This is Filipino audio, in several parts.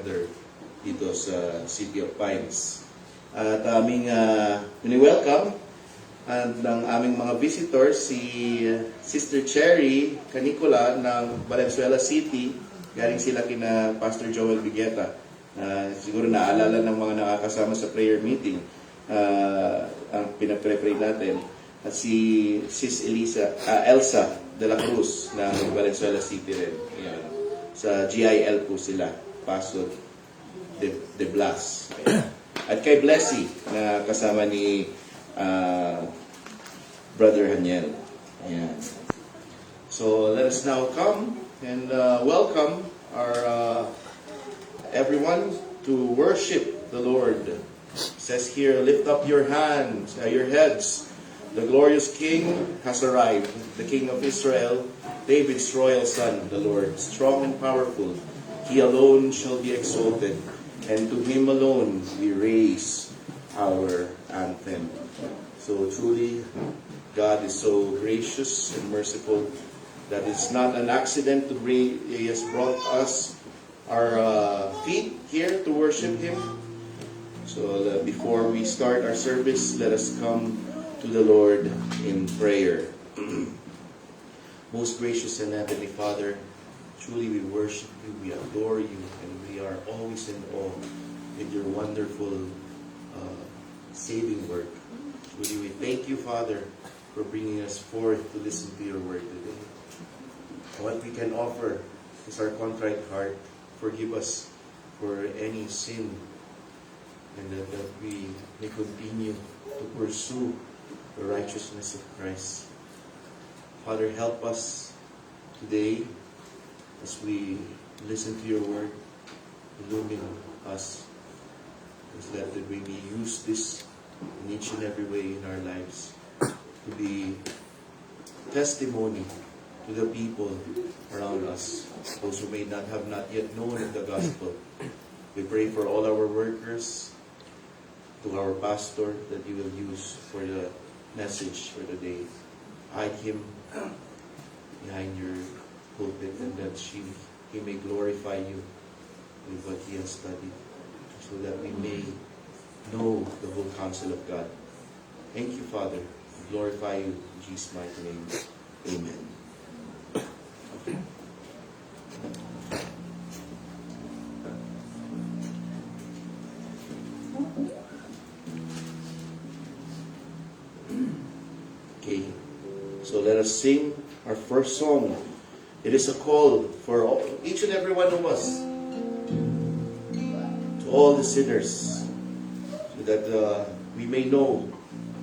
brother dito sa City of Pines. At aming welcome ng aming mga visitors, si Sister Cherry Canicola ng Valenzuela City. Galing sila kina Pastor Joel Bigueta. Siguro naalala ng mga nakakasama sa prayer meeting ang pinapre-pray natin. At si Sis Elsa de la Cruz ng Valenzuela City rin. Ayan. Sa GIL po sila, Paso de Blas. Ayan. At kay Blessy na kasama ni Brother Haniel. Ayan. So let us now come and welcome our everyone to worship the Lord. It says here, lift up your hands, your heads. The glorious King has arrived, the King of Israel, David's royal son, the Lord, strong and powerful. He alone shall be exalted, and to him alone we raise our anthem. So truly, God is so gracious and merciful that it's not an accident to bring. He has brought us our feet here to worship Him. So before we start our service, let us come to the Lord in prayer. Most gracious and heavenly Father, truly we worship you, we adore you, and we are always in awe with your wonderful saving work. Truly we thank you, Father, for bringing us forth to listen to your word today. What we can offer is our contrite heart. Forgive us for any sin, and that we may continue to pursue the righteousness of Christ. Father, help us today as we listen to your word. Illumine us, so that we may use this in each and every way in our lives to be testimony to the people around us, those who may not yet known of the gospel. We pray for all our workers, to our pastor that you will use for the message for the day. Hide him behind your pulpit, and that he may glorify you with what he has studied, so that we may know the whole counsel of God. Thank you, Father. We glorify you in Jesus' mighty name. Amen. Okay, so let us sing our first song. It is a call for each and every one of us, to all the sinners, so that we may know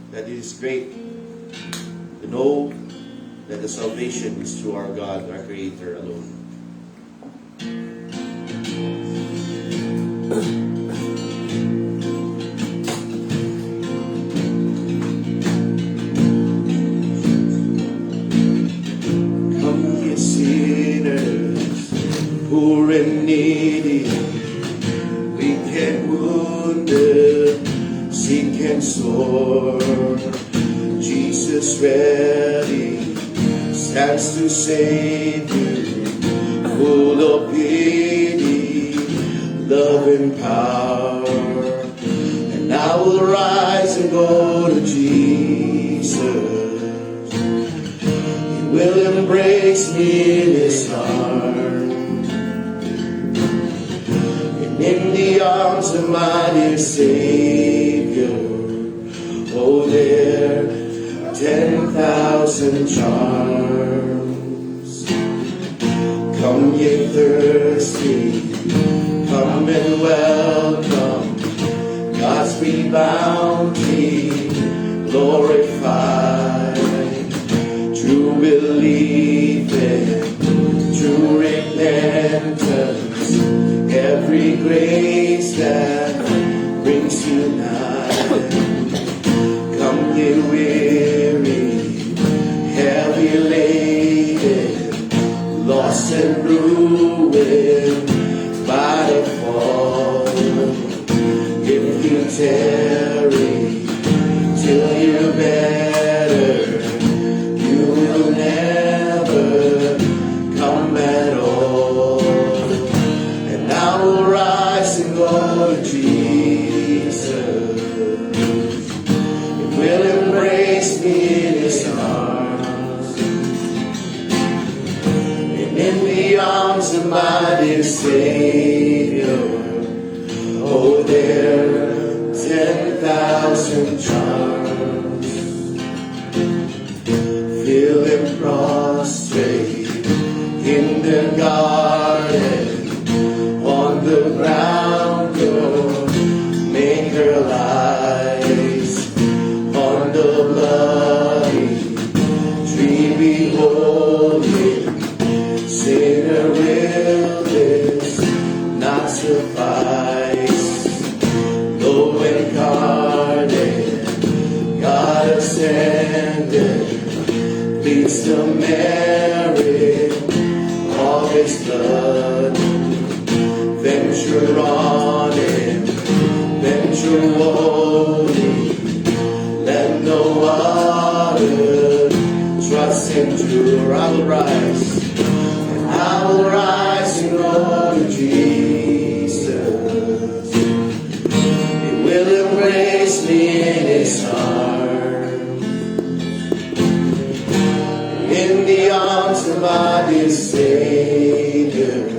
that it is great to know that the salvation is through our God, our Creator alone. Poor and needy, weak and wounded, sick and sore, Jesus ready stands to save you, full of pity, love and power. And I will rise and go to Jesus. He will embrace me in His arms. In the arms of my dear Savior, oh, there are 10,000 charms. Come ye thirsty, come and welcome God's free bounty, glorified. True belief and true repentance, every grace that brings you nigh. Come ye weary, heavy laden, lost and ruined by the fall. If you tarry till you're better, you will never come at all. And I will rise sacrifice, though incarnate, God ascended, pleased to merit all His blood. Venture on Him, venture holy, let no other trust endure. I will rise, and I will rise and go to Jesus. He will embrace me in His arms, in the arms of my dear Savior.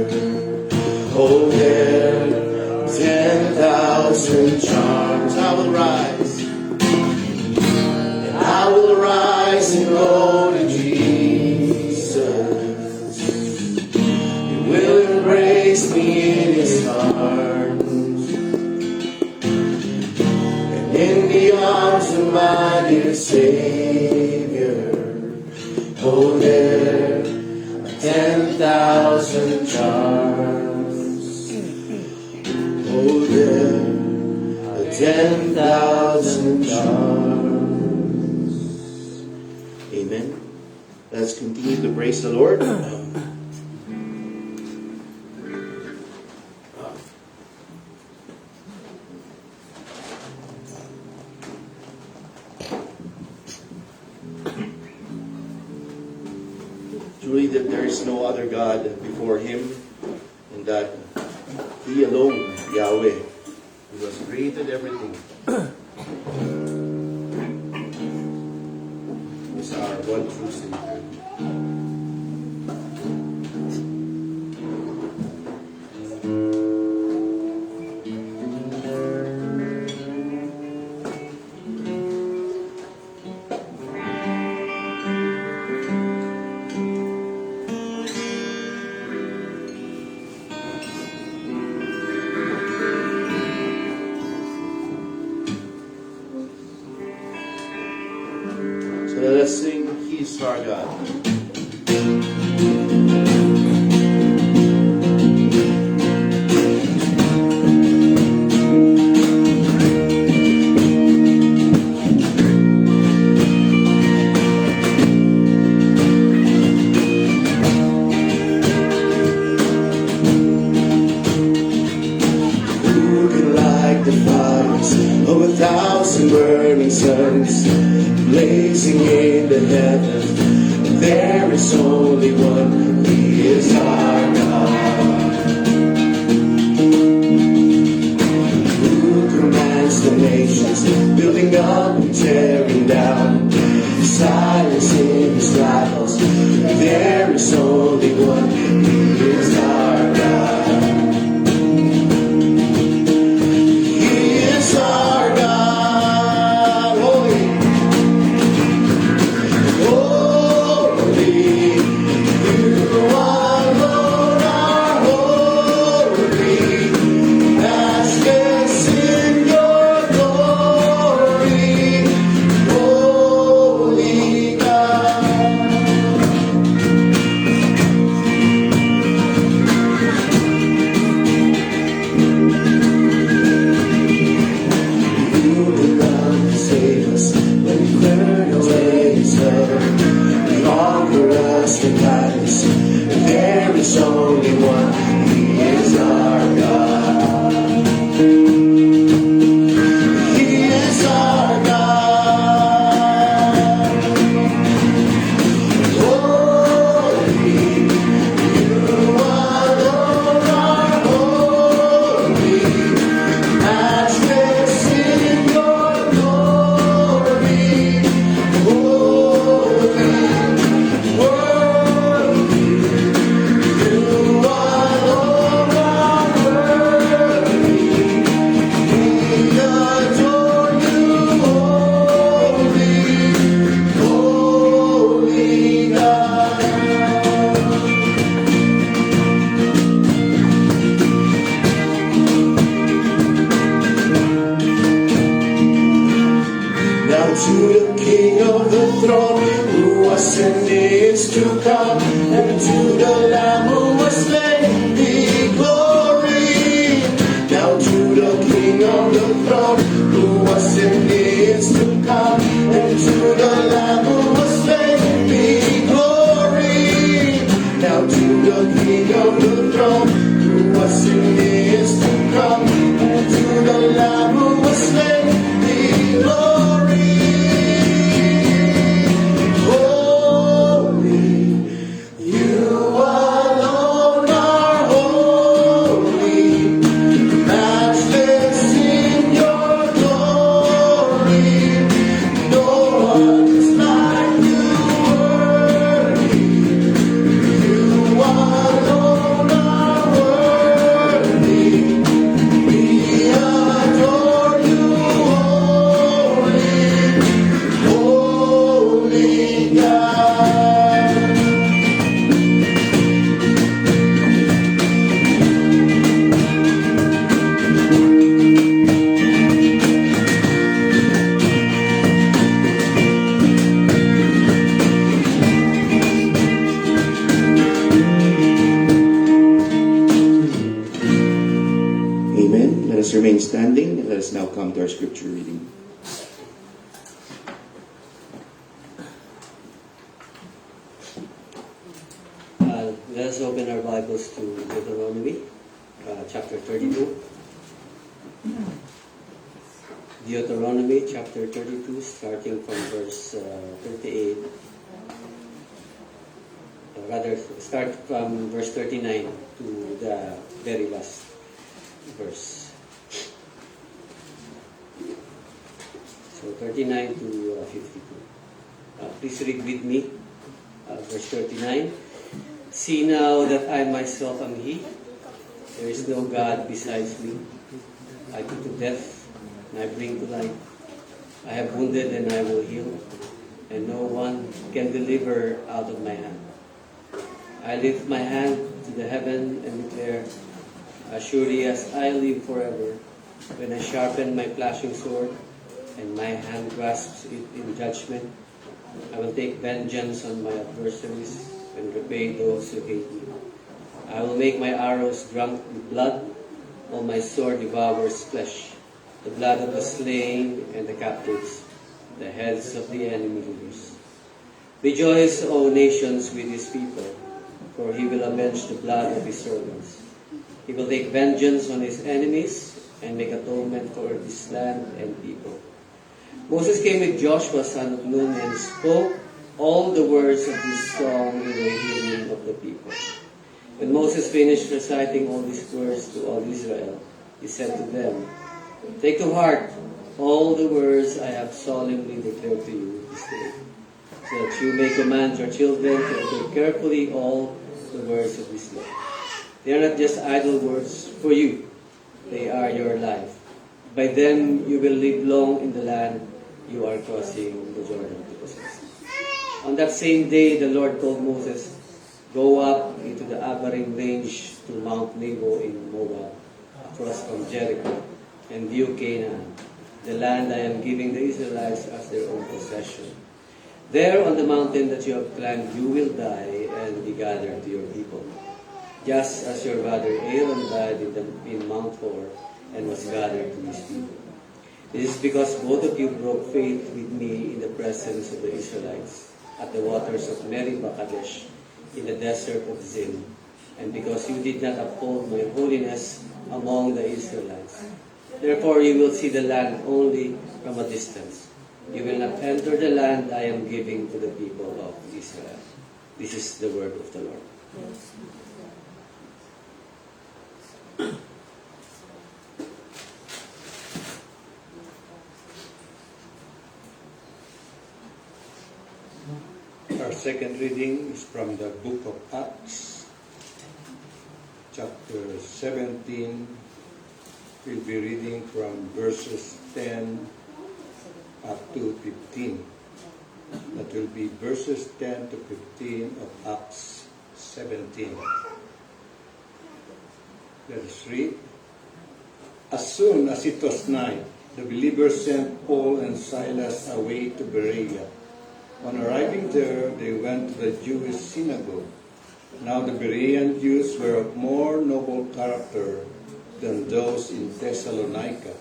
Oh, there 10,000 charms. I will rise, and I will rise and go to Jesus. He will embrace me in His arms, and in the arms of my dear Savior. Oh, there are 10,000 charms. Oh, there are 10,000 charms. Amen. Let's continue to praise the Lord. Truly that there is no other God before Him, and that He alone, Yahweh, who has created everything, is our one true Savior. Let us sing, He is our God. Who can light the fires of 1,000 burning suns, blazing in the heavens? There is only one, He is our God. Who commands the nations, building up and tearing down, silencing His rivals? There is only one, He is our God. He is our God, holy. There is only one, He is our God. He is our God. Holy, You alone are holy, matchless in Your glory. Holy, worthy, You alone are worthy. We adore You, holy, holy God. Now to the King of the throne, who was and is to come, and to the Lamb who was slain, be glory, King on the throne, who was and is to come, and to the Lamb who was slain be glory. Now to the King on the throne, who was and is to come, and to the Lamb who was slain be glory. Holy, you alone are holy, matchless in your glory. No one's like you worthy. You alone are worthy. We adore you, holy, holy God. Amen. Let us remain standing and let us now come to our scripture reading. Let us open our Bibles to Deuteronomy, chapter 32. Deuteronomy, chapter 32, starting from verse 38. Rather, start from verse 39 to the very last verse. So 39 to 52. Please read with me. Verse 39. See now that I myself am He. There is no God besides me. I put to death and I bring to life. I have wounded and I will heal, and no one can deliver out of my hand. I lift my hand to the heaven and declare, as surely as I live forever, when I sharpen my flashing sword and my hand grasps it in judgment, I will take vengeance on my adversaries and repay those who hate me. I will make my arrows drunk with blood, while my sword devours flesh, the blood of the slain and the captives, the heads of the enemy leaders. Rejoice, O nations, with his people, for he will avenge the blood of his servants. He will take vengeance on his enemies and make atonement for his land and people. Moses came with Joshua son of Nun and spoke all the words of this song in the hearing of the people. When Moses finished reciting all these words to all Israel, he said to them, take to heart all the words I have solemnly declared to you this day, so that you may command your children to obey carefully all the words of this law. They are not just idle words for you, they are your life. By them you will live long in the land you are crossing the Jordan to possess. On that same day, the Lord told Moses, go up into the Abarim range to Mount Nebo in Moab, across from Jericho, and view Canaan, the land I am giving the Israelites as their own possession. There on the mountain that you have climbed, you will die and be gathered to your people, just as your brother Aaron died in Mount Hor and was gathered to his people. This is because both of you broke faith with me in the presence of the Israelites at the waters of Meribah Kadesh in the desert of Zin, and because you did not uphold my holiness among the Israelites. Therefore you will see the land only from a distance. You will not enter the land I am giving to the people of Israel. This is the word of the Lord. Our second reading is from the book of Acts, chapter 17. We'll be reading from verses 10 up to 15. That will be verses 10 to 15 of Acts 17. Let us read. As soon as it was night, the believers sent Paul and Silas away to Berea. On arriving there, they went to the Jewish synagogue. Now the Berean Jews were of more noble character than those in Thessalonica.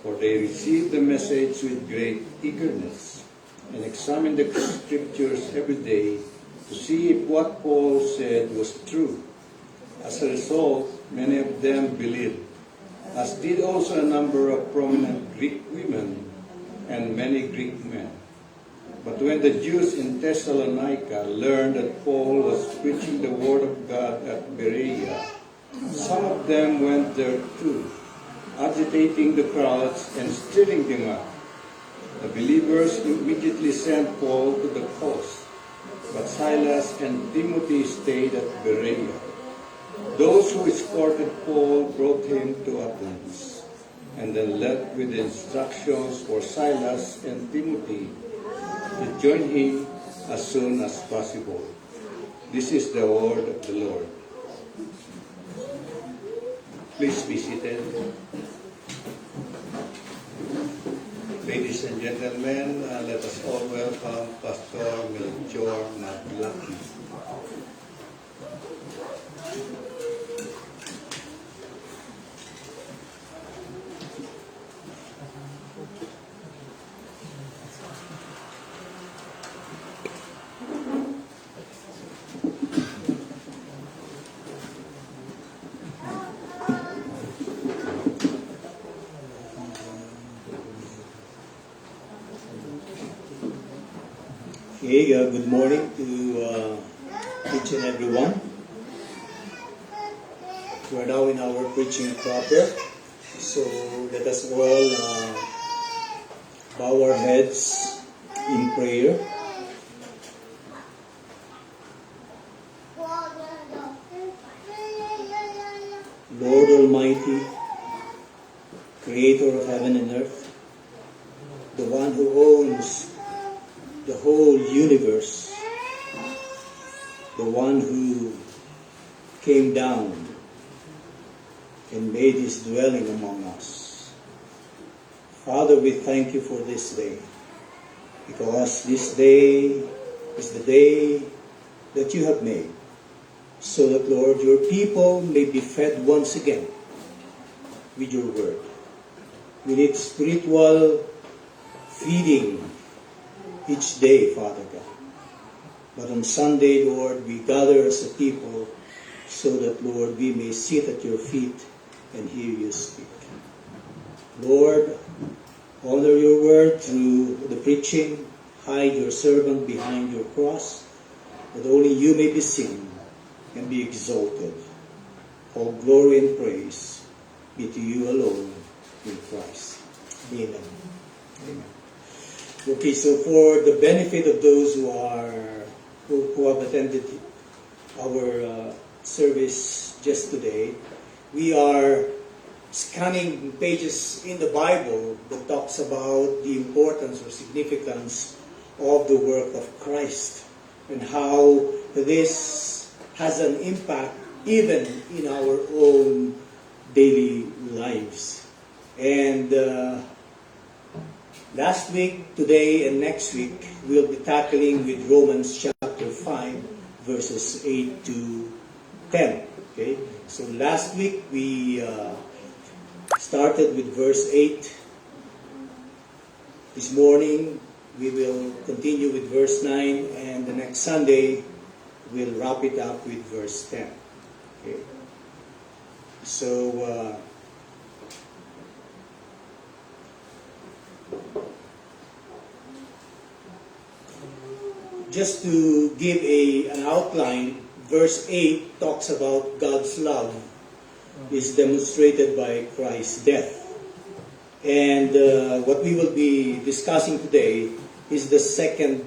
for they received the message with great eagerness and examined the scriptures every day to see if what Paul said was true. As a result, many of them believed, as did also a number of prominent Greek women and many Greek men. But when the Jews in Thessalonica learned that Paul was preaching the word of God at Berea, some of them went there too, agitating the crowds and stirring them up. The believers immediately sent Paul to the coast, but Silas and Timothy stayed at Berea. Those who escorted Paul brought him to Athens, and then left with instructions for Silas and Timothy to join him as soon as possible. This is the word of the Lord. Please be seated. Ladies and gentlemen, let us all welcome Pastor Melchor Maglaki. Okay, good morning to each and everyone. We are now in our preaching proper, so let us all bow our heads in prayer. Lord Almighty, Creator of heaven and earth, the one who owns the whole universe, the one who came down and made his dwelling among us. Father, we thank you for this day, because this day is the day that you have made, so that, Lord, your people may be fed once again with your word. We need spiritual feeding each day, Father God. But on Sunday, Lord, we gather as a people so that, Lord, we may sit at your feet and hear you speak. Lord, honor your word through the preaching. Hide your servant behind your cross, that only you may be seen and be exalted. All glory and praise be to you alone in Christ. Amen. Amen. Okay, so for the benefit of those who have attended our service just today, we are scanning pages in the Bible that talks about the importance or significance of the work of Christ and how this has an impact even in our own daily lives. And last week, today, and next week, we'll be tackling with Romans chapter 5, verses 8 to 10. Okay? So last week, we started with verse 8. This morning, we will continue with verse 9, and the next Sunday, we'll wrap it up with verse 10. Okay? So, just to give an outline, verse 8 talks about God's love is demonstrated by Christ's death. And what we will be discussing today is the second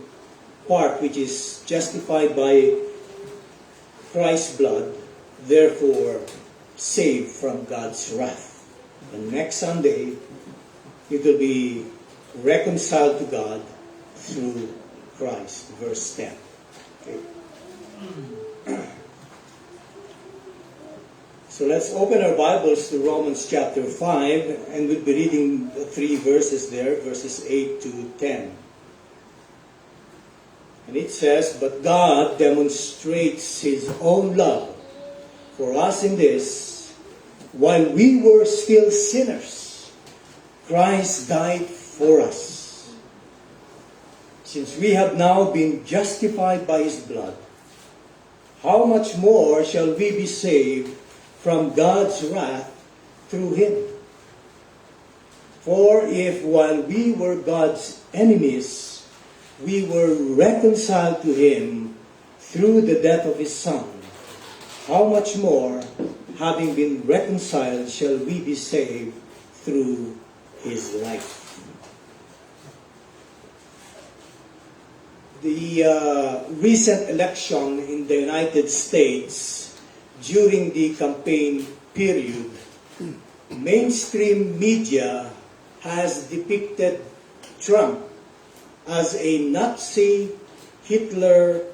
part, which is justified by Christ's blood, therefore saved from God's wrath. And next Sunday, it will be reconciled to God through Christ, verse 10. Okay. So let's open our Bibles to Romans chapter 5, and we'll be reading the 3 verses there, verses 8 to 10. And it says, "But God demonstrates His own love for us in this, while we were still sinners, Christ died for us. Since we have now been justified by His blood, how much more shall we be saved from God's wrath through Him? For if while we were God's enemies, we were reconciled to Him through the death of His Son, how much more, having been reconciled, shall we be saved through His life? The recent election in the United States, during the campaign period, mainstream media has depicted Trump as a Nazi, Hitler,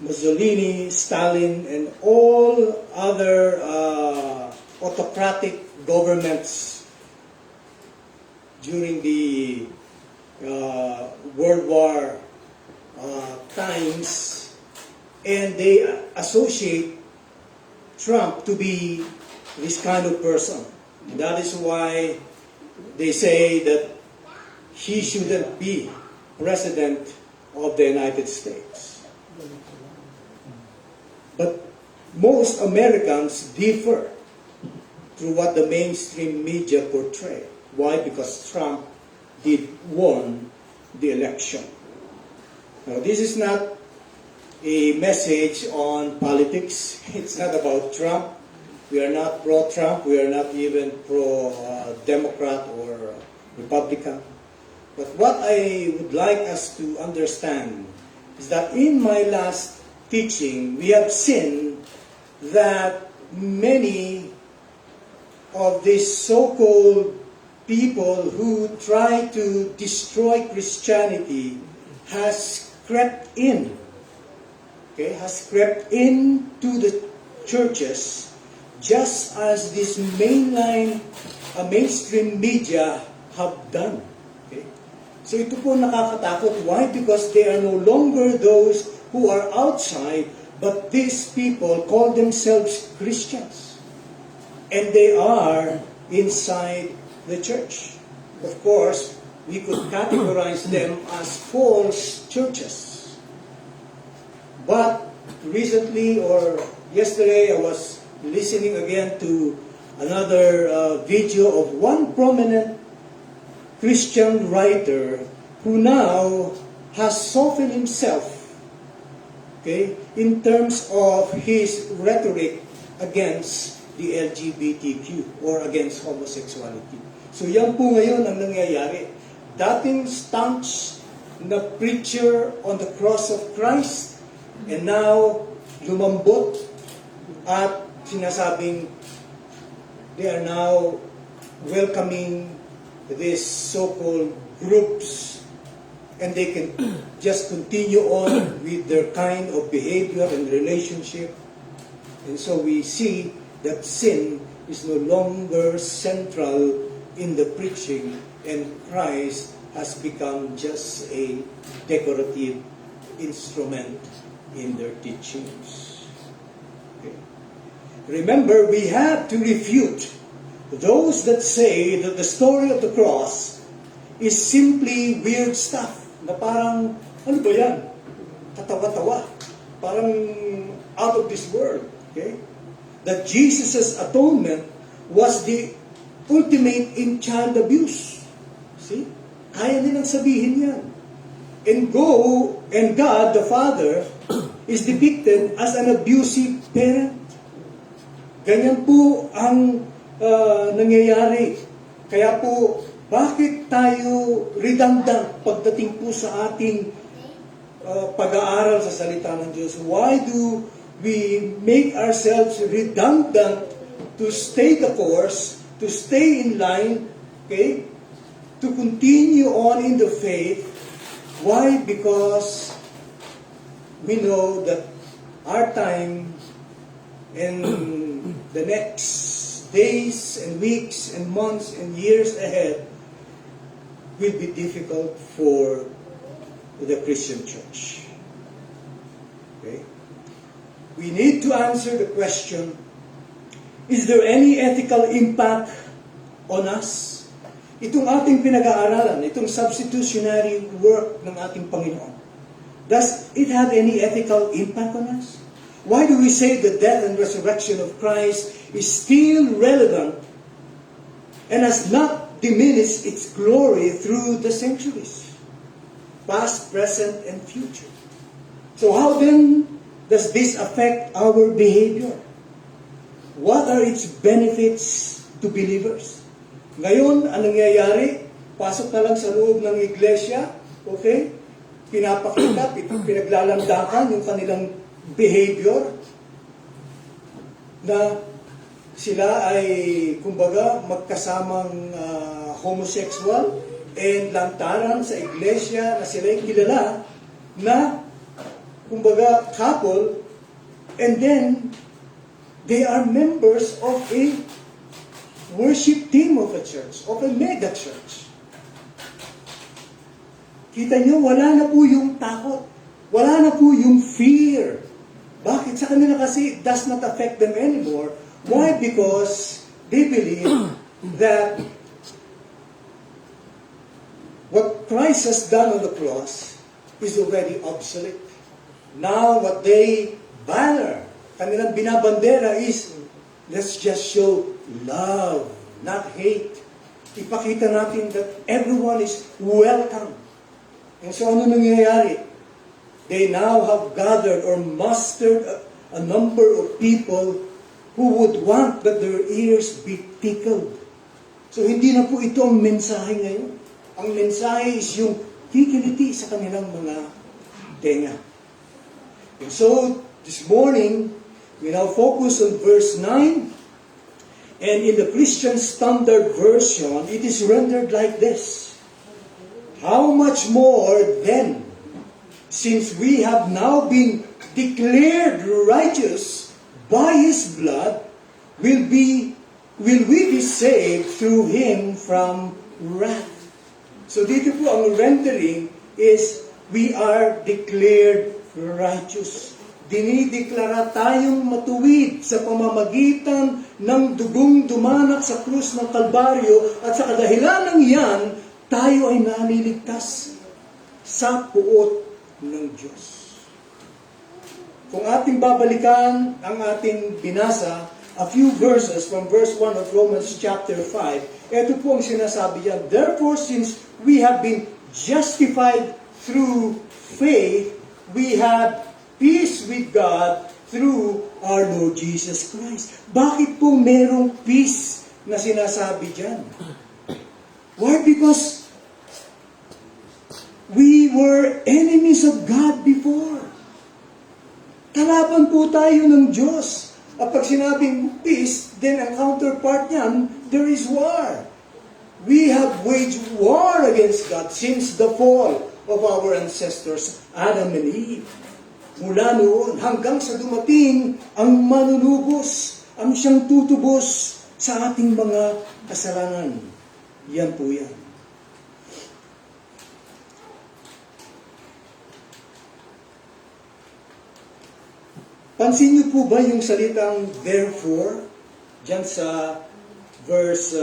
Mussolini, Stalin, and all other autocratic governments during the World War times, and they associate Trump to be this kind of person. And that is why they say that he shouldn't be president of the United States. But most Americans differ through what the mainstream media portray. Why? Because Trump did won the election. Now, this is not a message on politics. It's not about Trump. We are not pro-Trump. We are not even pro-Democrat or Republican. But what I would like us to understand is that in my last teaching, we have seen that many of these so-called people who try to destroy Christianity has crept in, has crept into the churches, just as this mainstream media have done. Okay? So ito po nakakatakot. Why? Because they are no longer those who are outside, but these people call themselves Christians. And they are inside the church. Of course, we could categorize them as false churches. But recently or yesterday, I was listening again to another video of one prominent Christian writer who now has softened himself, in terms of his rhetoric against the LGBTQ or against homosexuality. So yan po ngayon ang nangyayari. Dating staunch na preacher on the cross of Christ, and now lumambot at sinasabing they are now welcoming these so-called groups, and they can just continue on with their kind of behavior and relationship. And so we see that sin is no longer central in the preaching, and Christ has become just a decorative instrument in their teachings. Okay. Remember, we have to refute those that say that the story of the cross is simply weird stuff, na parang, ano ba yan? Katawa-tawa. Parang out of this world. Okay? That Jesus' atonement was the ultimate in child abuse. See? Kaya nilang sabihin yan. And God, the Father, is depicted as an abusive parent. Ganyan po ang nangyayari. Kaya po, bakit tayo redundant pagdating po sa ating pag-aaral sa salita ng Diyos? Why do we make ourselves redundant to stay the course, to stay in line, to continue on in the faith? Why? Because we know that our time and the next days and weeks and months and years ahead will be difficult for the Christian church. Okay? We need to answer the question, is there any ethical impact on us? itong ating pinag-aaralan, itong substitutionary work ng ating Panginoon, does it have any ethical impact on us? Why do we say the death and resurrection of Christ is still relevant and has not diminished its glory through the centuries, past, present, and future? So how then does this affect our behavior? What are its benefits to believers? Ngayon, ang nangyayari, pasok na lang sa loob ng iglesia, okay? Pinapakita, pinaglalandakan yung kanilang behavior na sila ay, kumbaga, magkasamang homosexual and lantaran sa iglesia na sila ay kilala na, kumbaga, couple, and then they are members of a worship team of a church, of a mega church. Kita nyo, wala na po yung takot. Wala na po yung fear. Bakit? Sa kanila kasi, it does not affect them anymore. Why? Because they believe that what Christ has done on the cross is already obsolete. Now, what they banner, kanilang binabandera is, let's just show love, not hate. Ipakita natin that everyone is welcome. And so ano nangyayari? They now have gathered or mustered a number of people who would want that their ears be tickled. So hindi na po ito ang mensahe ngayon. Ang mensahe is yung kikiliti sa kanilang mga tenga. And so this morning, we now focus on verse 9. And in the Christian Standard Version, it is rendered like this. How much more then, since we have now been declared righteous by His blood, will we be saved through Him from wrath? So dito po ang rendering is, we are declared righteous. Dinideklara tayong matuwid sa pamamagitan ng dugong dumanak sa krus ng Kalbaryo, at sa kadahilan ng iyan, tayo ay naliligtas sa puot ng Diyos. Kung ating babalikan ang ating binasa, a few verses from verse 1 of Romans chapter 5, ito po ang sinasabi niya, therefore, since we have been justified through faith, we have peace with God through our Lord Jesus Christ. Bakit po merong peace na sinasabi dyan? Why? Because we were enemies of God before. Kalaban po tayo ng Diyos. At pag sinabing peace, then ang counterpart niyan, there is war. We have waged war against God since the fall of our ancestors, Adam and Eve. Mula noon hanggang sa dumating ang manunubos, ang siyang tutubos sa ating mga kasalanan. Yan po yan. Pansin niyo po ba yung salitang therefore dyan sa verse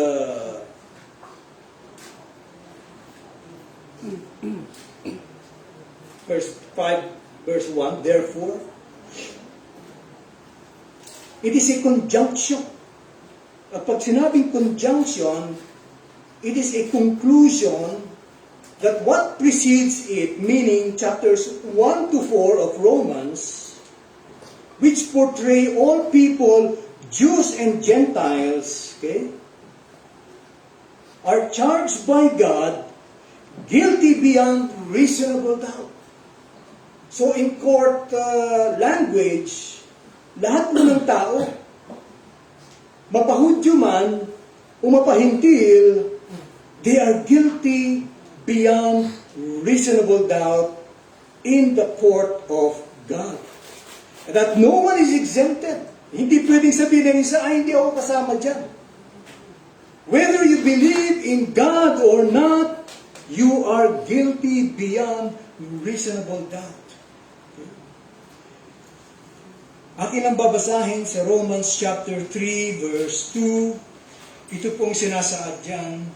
5, verse 1, therefore? It is a conjunction. At pag sinabing conjunction, it is a conclusion that what precedes it, meaning chapters 1 to 4 of Romans, which portray all people, Jews and Gentiles, okay, are charged by God guilty beyond reasonable doubt. So in court language, lahat ng tao, mapahudyo man o mapahintil, they are guilty beyond reasonable doubt in the court of God. That no one is exempted. Hindi pwedeng sabihin ng isa, ay hindi ako kasama dyan. Whether you believe in God or not, you are guilty beyond reasonable doubt. Akin ang babasahin sa Romans chapter 3 verse 2. Ito pong sinasaad dyan.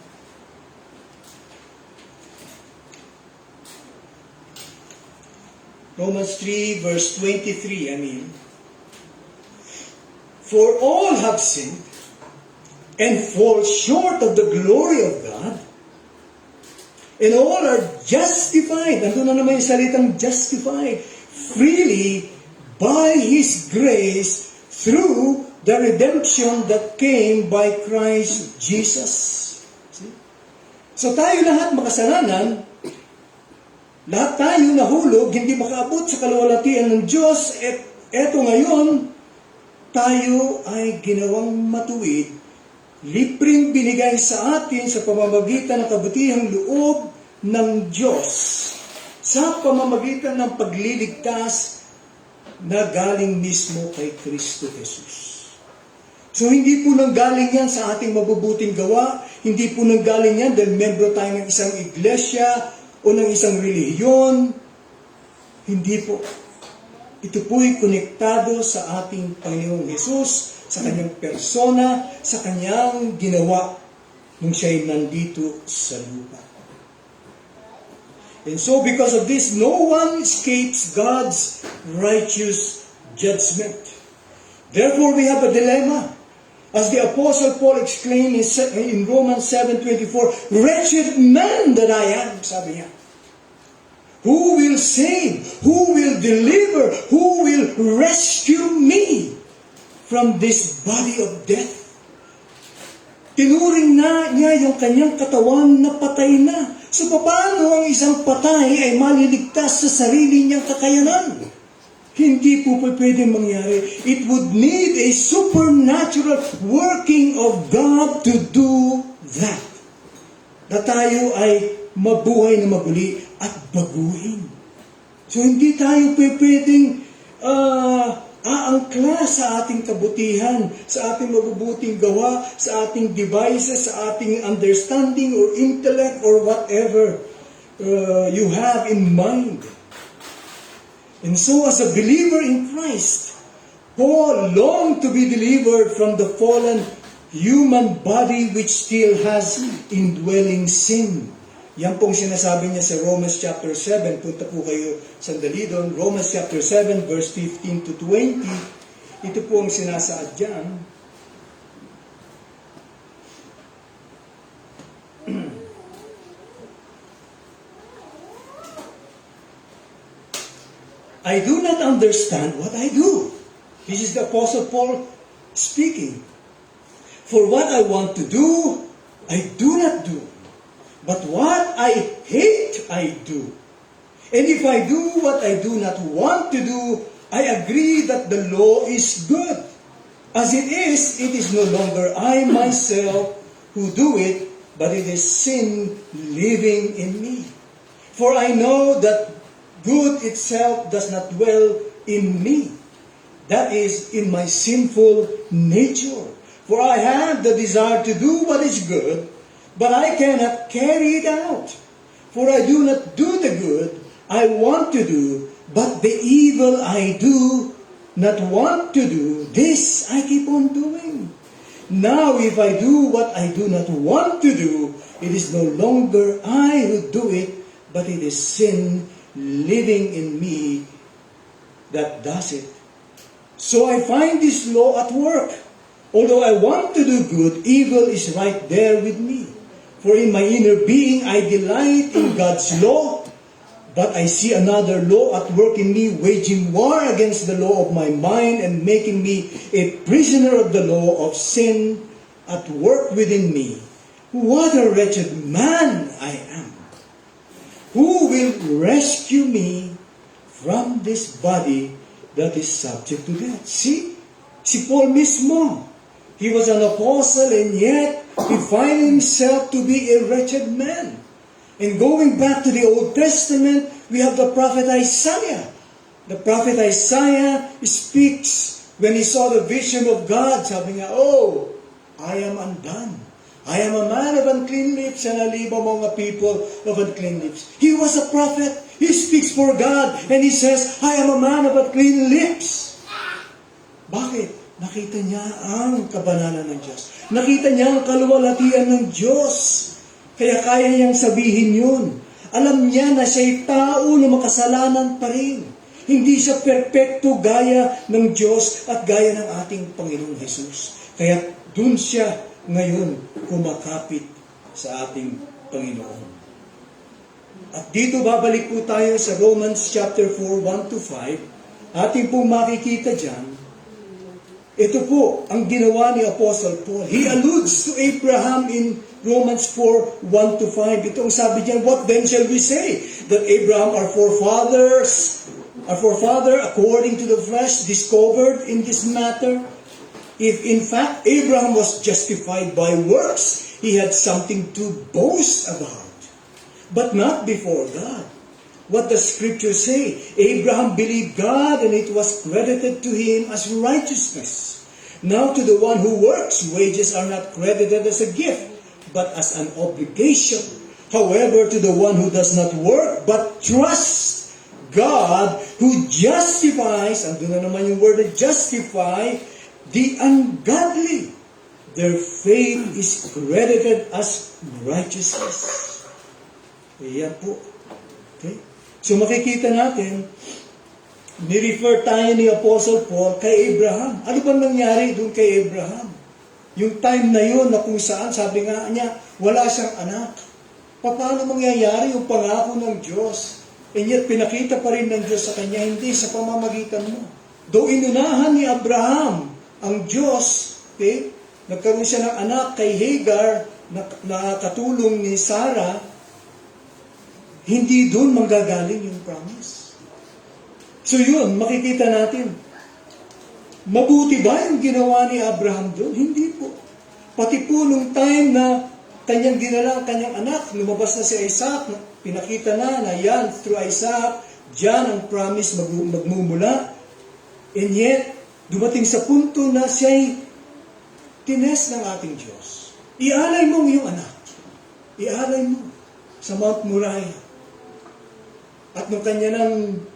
Romans 3 verse 23, For all have sinned and fall short of the glory of God, and all are justified. Nandun na naman yung salitang justified. Freely by His grace through the redemption that came by Christ Jesus. See? So tayo lahat makasalanan, lahat tayo nahulog, hindi makaabot sa kaluwalhatian ng Diyos, at eto ngayon, tayo ay ginawang matuwid, libreng binigay sa atin sa pamamagitan ng kabutihang loob ng Diyos, sa pamamagitan ng pagliligtas na galing mismo kay Kristo Jesus. So hindi po nanggaling yan sa ating mabubuting gawa, hindi po nanggaling yan dahil membro tayo ng isang iglesia o ng isang relihiyon. Hindi po. Ito po'y konektado sa ating Panginoong Hesus, sa kanyang persona, sa kanyang ginawa nung siya'y nandito sa lupa. And so because of this, no one escapes God's righteous judgment. Therefore, we have a dilemma. As the Apostle Paul exclaimed in Romans 7:24, "Wretched man that I am," sabi niya. Who will save? Who will deliver? Who will rescue me from this body of death? Tinuring na niya yung kanyang katawan na patay na. So paano ang isang patay ay maliligtas sa sarili niyang kakayanan? Hindi po pwedeng mangyari. It would need a supernatural working of God to do that. Na tayo ay mabuhay na maguli at baguhin. So hindi tayo pwedeng aangkla sa ating kabutihan, sa ating mabubuting gawa, sa ating devices, sa ating understanding or intellect or whatever you have in mind. And so as a believer in Christ, Paul longed to be delivered from the fallen human body which still has indwelling sin. Yan pong sinasabi niya sa Romans chapter 7. Punta po kayo sandali doon. Romans chapter 7 verse 15 to 20. Ito po ang sinasaad dyan. I do not understand what I do. This is the Apostle Paul speaking. For what I want to do, I do not do. But what I hate, I do. And if I do what I do not want to do, I agree that the law is good. As it is no longer I myself who do it, but it is sin living in me. For I know that good itself does not dwell in me. That is, in my sinful nature. For I have the desire to do what is good, but I cannot carry it out. For I do not do the good I want to do, but the evil I do not want to do, this I keep on doing. Now if I do what I do not want to do, it is no longer I who do it, but it is sin living in me that does it. So I find this law at work. Although I want to do good, evil is right there with me. For in my inner being I delight in God's law, but I see another law at work in me, waging war against the law of my mind and making me a prisoner of the law of sin at work within me. What a wretched man I am! Who will rescue me from this body that is subject to death? See? Si Paul mismo. He was an apostle and yet he found himself to be a wretched man. And going back to the Old Testament, we have the prophet Isaiah. The prophet Isaiah speaks when he saw the vision of God. Sabi niya, "Oh, I am undone. I am a man of unclean lips and I live among a people of unclean lips." He was a prophet. He speaks for God and he says, "I am a man of unclean lips." Bakit? Nakita niya ang kabanalan ng Diyos. Nakita niya ang kaluwalhatian ng Diyos. Kaya kaya niyang sabihin yun. Alam niya na siya'y tao na makasalanan pa rin. Hindi siya perpekto gaya ng Diyos at gaya ng ating Panginoong Jesus. Kaya dun siya ngayon kumakapit sa ating Panginoon. At dito babalik po tayo sa Romans chapter 4, 1-5. Ating pong makikita dyan, ito po ang ginawa ni Apostle Paul. He alludes to Abraham in Romans 4, 1-5. Ito ang sabi niya, what then shall we say? That Abraham our forefather according to the flesh discovered in this matter? If in fact Abraham was justified by works, he had something to boast about, but not before God. What does Scripture say? Abraham believed God and it was credited to him as righteousness. Now to the one who works, wages are not credited as a gift, but as an obligation. However, to the one who does not work, but trusts God who justifies, andun na naman yung word na justify, the ungodly, their faith is credited as righteousness. Ayan po. Okay? So makikita natin, nirefer tayo ni Apostle Paul kay Abraham. Ano bang nangyari doon kay Abraham? Yung time na yun na kung saan, sabi nga niya, wala siyang anak. Paano mangyayari yung pangako ng Diyos? And yet, pinakita pa rin ng Diyos sa kanya, hindi sa pamamagitan mo. Though inunahan ni Abraham ang Diyos, okay, nagkaroon siya ng anak kay Hagar na katulong ni Sarah, hindi doon manggagaling yung promise. So yun, makikita natin. Mabuti ba yung ginawa ni Abraham doon? Hindi po. Pati po nung time na kanyang dinala ang kanyang anak, lumabas na si Isaac, pinakita na yan, through Isaac, diyan ang promise magmumula. And yet, dumating sa punto na siya'y tines ng ating Diyos. Ialay mo yung anak. Ialay mo sa Mount Moriah. At nung kanya nang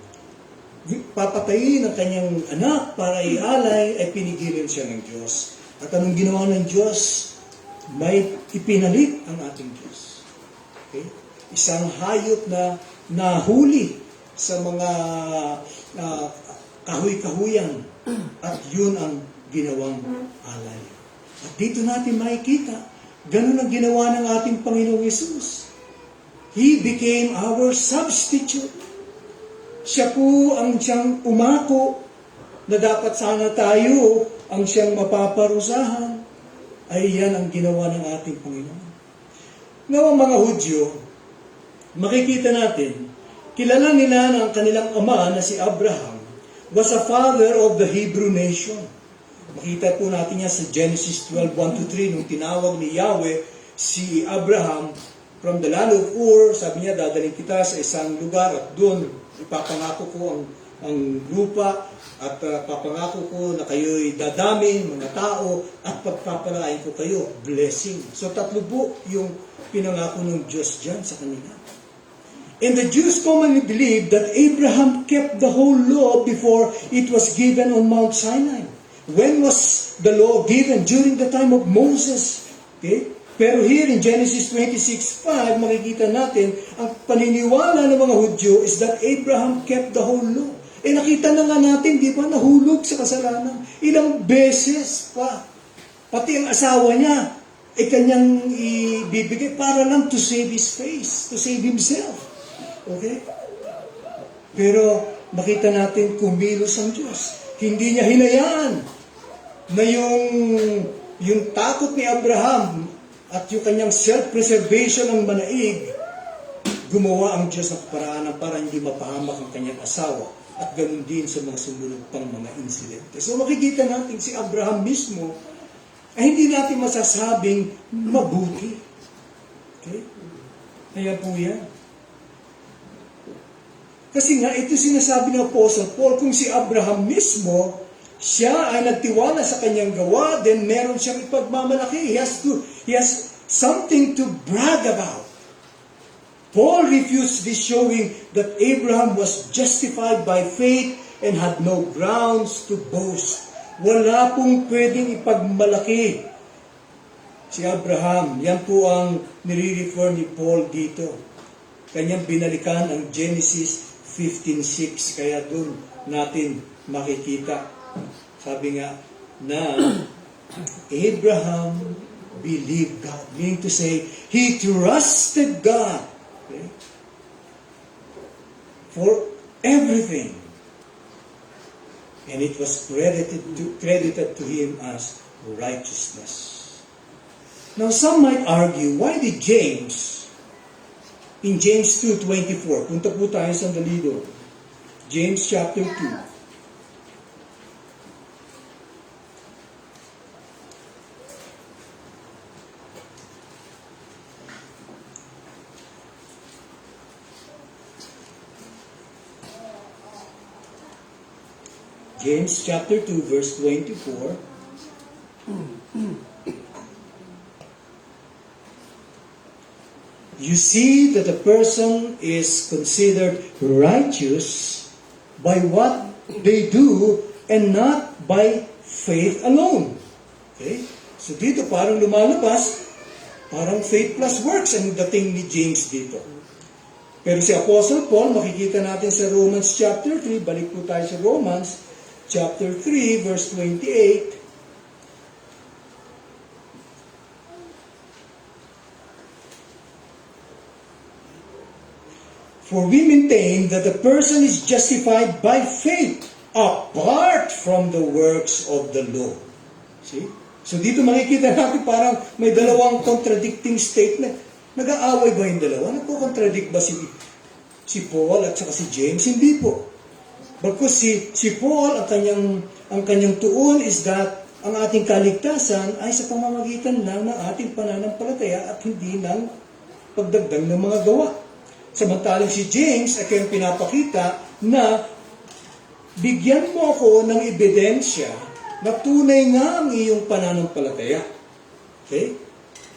papatayin ang kanyang anak para ialay, ay pinigilan siya ng Diyos. At anong ginawa ng Diyos? May ipinalit ang ating Diyos. Okay? Isang hayop na nahuli sa mga kahoy-kahuyan. At yun ang ginawang alay. At dito natin makikita, ganun ang ginawa ng ating Panginoong Yesus. He became our substitute. Siya po ang siyang umako na dapat sana tayo ang siyang mapaparusahan. Ay yan ang ginawa ng ating Panginoon. Ngayon mga Hudyo, makikita natin, kilala nila na ang kanilang ama na si Abraham was a father of the Hebrew nation. Makita po natin yan sa Genesis 12:1-3 nung tinawag ni Yahweh si Abraham from the land of Ur. Sabi niya, dadaling kita sa isang lugar at doon ipapangako ko ang lupa at papangako ko na kayo'y dadami, mga tao, at pagpapalain ko kayo. Blessing. So tatlo po yung pinangako ng Diyos dyan sa kanila. And the Jews commonly believed that Abraham kept the whole law before it was given on Mount Sinai. When was the law given? During the time of Moses. Okay? Pero here in Genesis 26:5, makikita natin, ang paniniwala ng mga Hudyo is that Abraham kept the whole law. Eh nakita na nga natin, di ba, nahulog sa kasalanan. Ilang beses pa. Pati ang asawa niya, kanyang ibibigay para lang to save his face, to save himself. Okay? Pero makita natin, kumilos ang Diyos. Hindi niya hinayaan na yung takot ni Abraham at yung kanyang self-preservation ng manaig, gumawa ang Diyos ng paraanan para hindi mapahamak ang kanyang asawa. At ganun din sa mga sumunod pang mga insidente. So makikita natin si Abraham mismo ay hindi natin masasabing mabuti. Okay? Kaya po yan. Kasi nga, ito sinasabi ng Apostle Paul, kung si Abraham mismo, siya ay nagtiwala sa kanyang gawa, then meron siyang ipagmamalaki. He has something to brag about. Paul refused this, showing that Abraham was justified by faith and had no grounds to boast. Wala pong pwedeng ipagmalaki si Abraham. Yan po ang nire-refer ni Paul dito. Kanyang binalikan ang Genesis 15:6. Kaya dun natin makikita. Sabi nga na Abraham believed God. Meaning to say, he trusted God. Okay? For everything. And it was credited to him as righteousness. Now some might argue, why did James, in James 2:24, punta po tayo sa dalido, James chapter 2. James chapter 2 verse 24. You see that a person is considered righteous by what they do and not by faith alone. Okay? So dito parang lumalabas, parang faith plus works ang dating ni James dito. Pero si Apostle Paul, makikita natin sa Romans chapter 3, balik po tayo sa Romans chapter 3 verse 28. For we maintain that the person is justified by faith apart from the works of the law. See? So dito makikita natin parang may dalawang contradicting statement. Nag-aaway ba yung dalawa? Nagko-contradict ba si Paul at saka si James? Hindi po. Bagkus si Paul, ang kanyang tuon is that ang ating kaligtasan ay sa pamamagitan lang ng ating pananampalataya at hindi ng pagdagdag ng mga gawa. Samantalang si James ay kayong pinapakita na bigyan mo ako ng ebidensya na tunay nga ang iyong pananampalataya. Okay?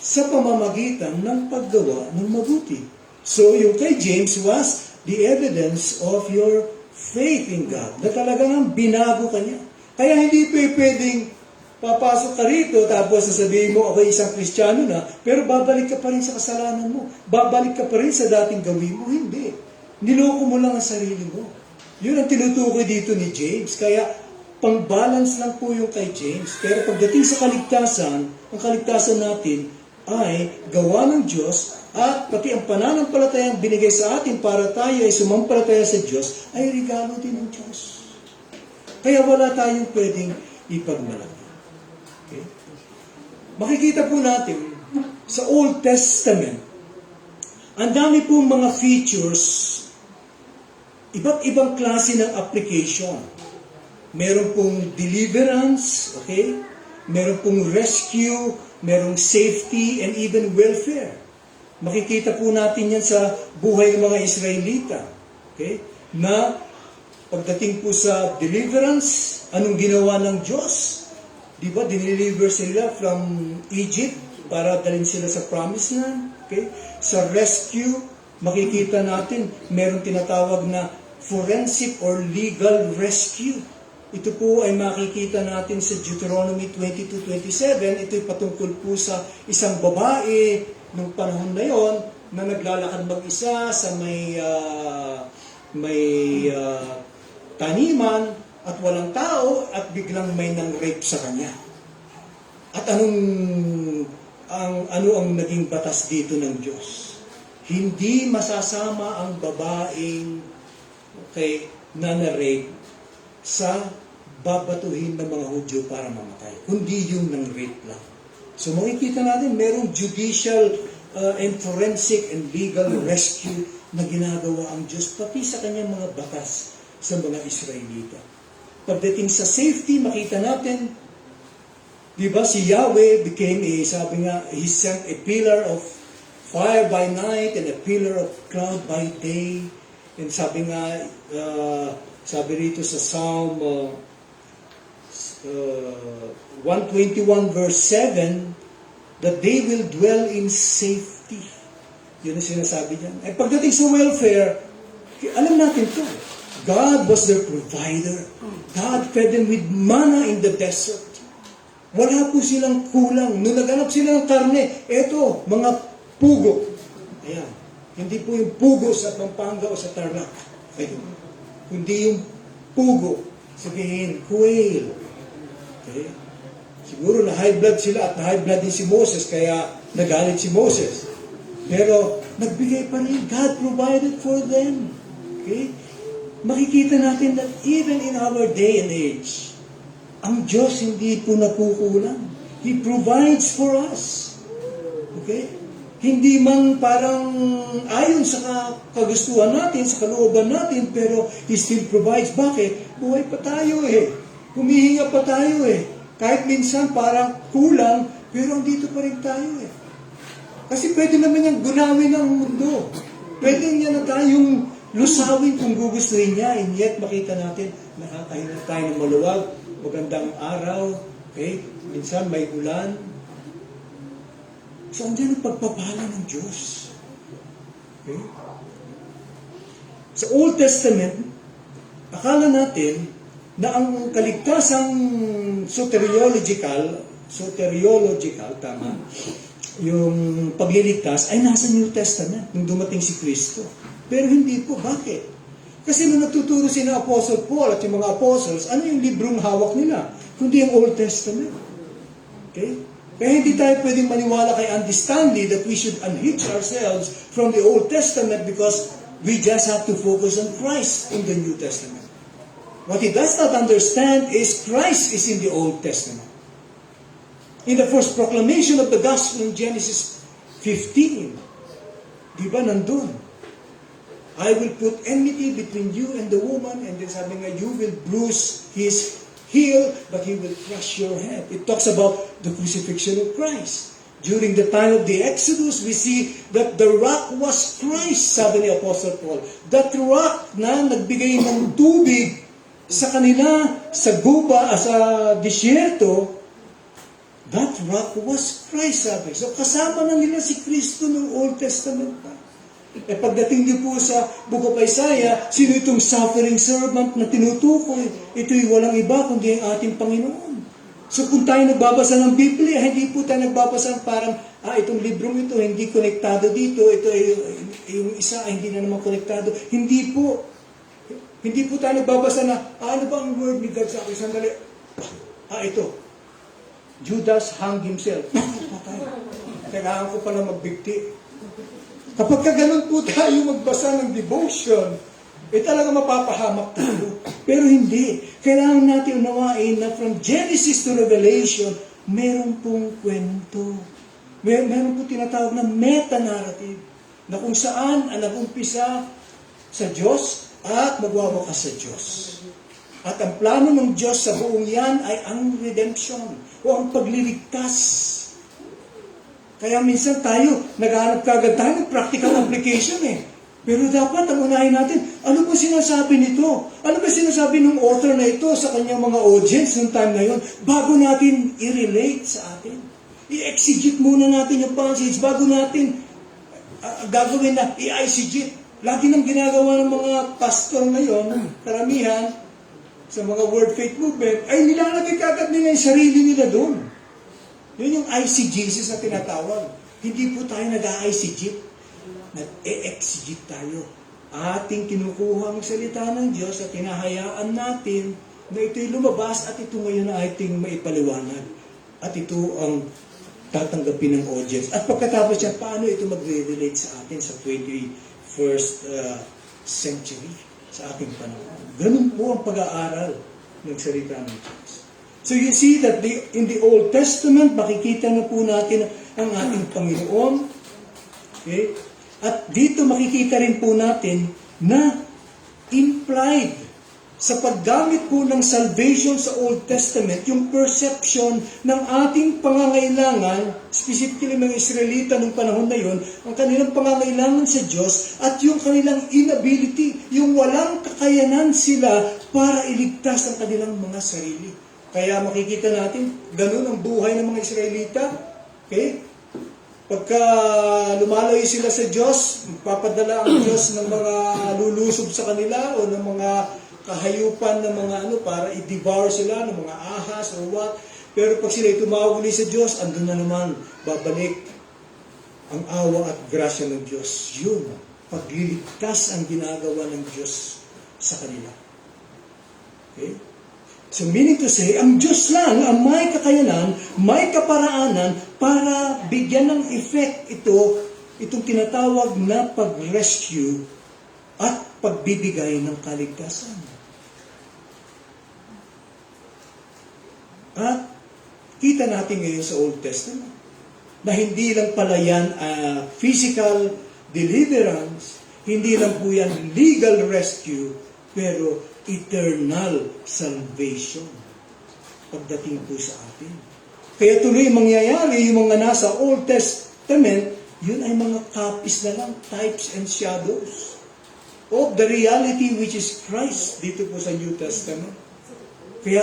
Sa pamamagitan ng paggawa ng mabuti. So, yung kay James was the evidence of your faith in God. Na talagang binago ka niya. Kaya hindi pwedeng papasok ka rito tapos sasabihin mo, okay, isang Kristiyano na, pero babalik ka pa rin sa kasalanan mo. Babalik ka pa rin sa dating gawin mo. Hindi. Niloko mo lang ang sarili mo. Yun ang tinutukoy dito ni James. Kaya, pang-balance lang po yung kay James. Pero pagdating sa kaligtasan, ang kaligtasan natin ay gawa ng Diyos at pati ang pananampalatayang binigay sa atin para tayo ay sumampalataya sa Diyos ay regalo din ng Diyos. Kaya wala tayong pwedeng ipagmalaki. Okay? Makikita po natin sa Old Testament, ang dami pong mga features, iba't ibang klase ng application. Meron pong deliverance, okay? Meron pong rescue, merong safety, and even welfare. Makikita po natin yan sa buhay ng mga Israelita. Okay? Na pagdating po sa deliverance, anong ginawa ng Diyos? Di ba? Dineliver sila from Egypt para dalhin sila sa promised land. Okay? Sa rescue, makikita natin, meron tinatawag na forensic or legal rescue. Ito po ay makikita natin sa Deuteronomy 22:27. Ito'y patungkol po sa isang babae nung panahon na yon na naglalakad mag-isa sa may taniman at walang tao at biglang may nang-rape sa kanya. At ano ang naging batas dito ng Diyos? Hindi masasama ang babaeng na na-rape sa babatuhin ng mga Hudyo para mamatay. Kundi yung nang-rape lang. So makikita natin, merong judicial and forensic and legal rescue na ginagawa ang Diyos pati sa kanyang mga batas sa mga Israelita. Pagdating sa safety, makita natin, di ba, si Yahweh became sabi nga, He sent a pillar of fire by night and a pillar of cloud by day. And sabi nga, sabi rito sa Psalm 121 verse 7, that they will dwell in safety. Yun ang sinasabi niyan. Eh, pagdating sa welfare, alam natin to. God was their provider. God fed them with manna in the desert. Wala po silang kulang. Nung naganap sila ng karne, eto, mga pugo. Ayan. Hindi po yung pugo sa Pampanga o sa Tarlac. Okay? Kundi yung pugo, sabihin, quail. Okay? Siguro na high blood sila at na high blood din si Moses, kaya nagalit si Moses. Pero nagbigay pa rin. God provided for them. Okay? Makikita natin that even in our day and age, ang Diyos hindi po nakukulang. He provides for us. Okay? Hindi man parang ayon sa kagustuhan natin, sa kalooban natin, pero He still provides. Bakit? Buhay pa tayo eh. Humihinga pa tayo eh. Kahit minsan parang kulang, pero andito pa rin tayo eh. Kasi pwede naman niyang gunawin ang mundo. Pwede niya na tayong lusawin kung gugustuhin niya, and yet makita natin, nakakahinga tayo ng maluwag, magandang araw, okay? Minsan may ulan. So, andyan ang pagpapala ng Diyos. Okay? Sa Old Testament, akala natin na ang kaligtasang soteriological, tama, yung pagliligtas ay nasa New Testament nung dumating si Kristo. Pero hindi po. Bakit? Kasi nung natuturo si na Apostle Paul at yung mga apostles, ano yung librong hawak nila? Kundi ang Old Testament. Okay? Kaya hindi tayo pwedeng maniwala kay Andy Stanley that we should unhitch ourselves from the Old Testament because we just have to focus on Christ in the New Testament. What he does not understand is Christ is in the Old Testament. In the first proclamation of the gospel in Genesis 15, di ba nandun? I will put enmity between you and the woman, and then sabi nga, you will bruise his heel, but he will crush your head. It talks about the crucifixion of Christ. During the time of the Exodus, we see that the rock was Christ, sabi ni Apostle Paul. That rock na nagbigay ng tubig sa kanila, sa guba, sa disyerto, that rock was Christ, sabi. So kasama na nila si Kristo ng Old Testament pa. Eh pagdating niyo po sa Book of Isaiah, sino itong suffering servant na tinutukoy? Ito'y walang iba kundi ang ating Panginoon. So kung tayo nagbabasa ng Biblia, hindi po tayo nagbabasa ng parang, itong librong ito hindi konektado dito, ito ay yung isa ay hindi na naman konektado. Hindi po. Hindi po tayo nagbabasa na, ano ba ang word ni God sa akin? Sandali. Ito. Judas hung himself. Kailangan ko pala magbigti. Kapag ganun po tayo magbasa ng devotion, talaga mapapahamak tayo. Pero hindi. Kailangan natin unawain na from Genesis to Revelation, meron pong kwento. Meron pong tinatawag na meta-narrative na kung saan ang nag-umpisa sa Diyos at magwawakas sa Diyos. At ang plano ng Diyos sa buong yan ay ang redemption o ang pagliligtas. Kaya minsan tayo, naghahanap kagad tayo ng practical application eh. Pero dapat ang unahin natin, ano ba sinasabi nito? Ano ba sinasabi ng author na ito sa kanyang mga audience noong time na yun? Bago natin i-relate sa atin. I-exegete muna natin yung passage bago natin gagawin na i-exegete. Lagi nang ginagawa ng mga pastor ngayon, karamihan, sa mga Word Faith Movement, ay nilalagay kagad nila yung sarili nila doon. Yun yung ICGC na tinatawag. Hindi po tayo nag-i-exegete. Nag-e-exegete tayo. Ating kinukuha ang salita ng Diyos at hinahayaan natin na ito'y lumabas at ito ngayon na ating maipaliwanag. At ito ang tatanggapin ng audience. At pagkatapos yan, paano ito magre-relate sa atin sa 21st century, sa ating panahon. Ganun po ang pag-aaral ng salita ng Diyos. So you see that in the Old Testament, makikita na po natin ang ating Panginoon. Okay? At dito makikita rin po natin na implied sa paggamit po ng salvation sa Old Testament, yung perception ng ating pangangailangan, specifically mga Israelita noong panahon na yun, ang kanilang pangangailangan sa Diyos at yung kanilang inability, yung walang kakayanan sila para iligtas ang kanilang mga sarili. Kaya makikita natin, ganun ang buhay ng mga Israelita. Okay? Pagka lumalayo sila sa Diyos, magpapadala ang Diyos ng mga lulusob sa kanila o ng mga kahayupan ng mga para i-devour sila ng mga ahas or what. Pero pag sila tumawag ulit sa Diyos, andun na naman, babalik ang awa at grasya ng Diyos. Yun, pagliligtas ang ginagawa ng Diyos sa kanila. Okay? So meaning to say, ang Diyos lang ang may kakayanan, may kaparaanan para bigyan ng effect itong tinatawag na pag-rescue at pagbibigay ng kaligtasan. At kita natin ngayon sa Old Testament na hindi lang pala yan physical deliverance, hindi lang po yan legal rescue, pero eternal salvation pagdating po sa atin. Kaya tuloy mangyayari yung mga nasa Old Testament, yun ay mga copies na lang, types and shadows of the reality which is Christ dito po sa New Testament. Kaya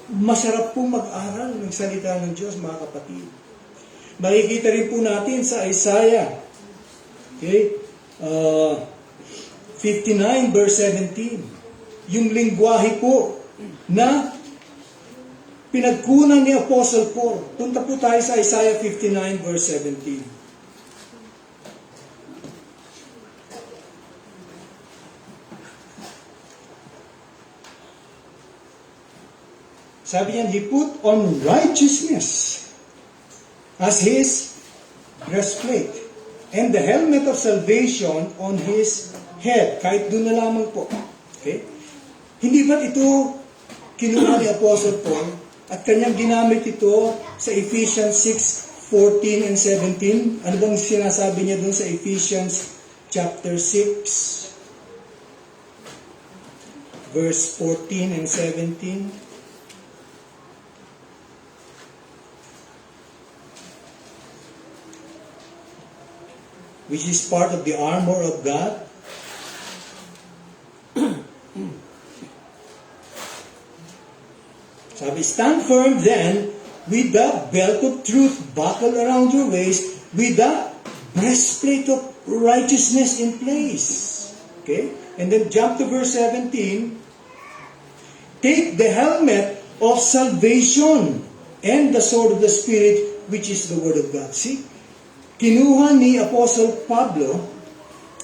masarap po mag-aral ng salita ng Diyos, mga kapatid. Makikita rin po natin sa Isaiah, okay, 59 verse 17. Yung lingwahe po na pinagkunan ni Apostle Paul. Punta po tayo sa Isaiah 59 verse 17. Sabi niyan, He put on righteousness as His breastplate and the helmet of salvation on His head. Kahit doon na lamang po. Okay? Hindi ba't ito kinuha ni Apostle Paul at kanyang ginamit ito sa Ephesians 6:14 and 17? Ano bang sinasabi niya doon sa Ephesians chapter 6 verse 14 and 17? Which is part of the armor of God. Sabi, stand firm then with the belt of truth buckled around your waist, with the breastplate of righteousness in place. Okay? And then jump to verse 17. Take the helmet of salvation and the sword of the Spirit, which is the word of God. See? Kinuha ni Apostle Pablo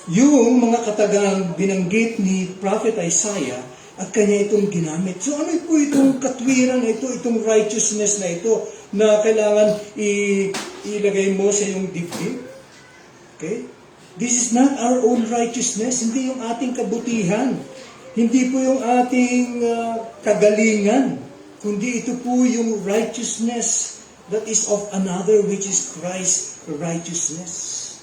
yung mga katagang binanggit ni Prophet Isaiah at kanya itong ginamit. So ano po itong katwiran na ito, itong righteousness na ito na kailangan ilagay mo sa iyong dibdib? Okay? This is not our own righteousness, hindi yung ating kabutihan, hindi po yung ating kagalingan, kundi ito po yung righteousness that is of another, which is Christ's righteousness.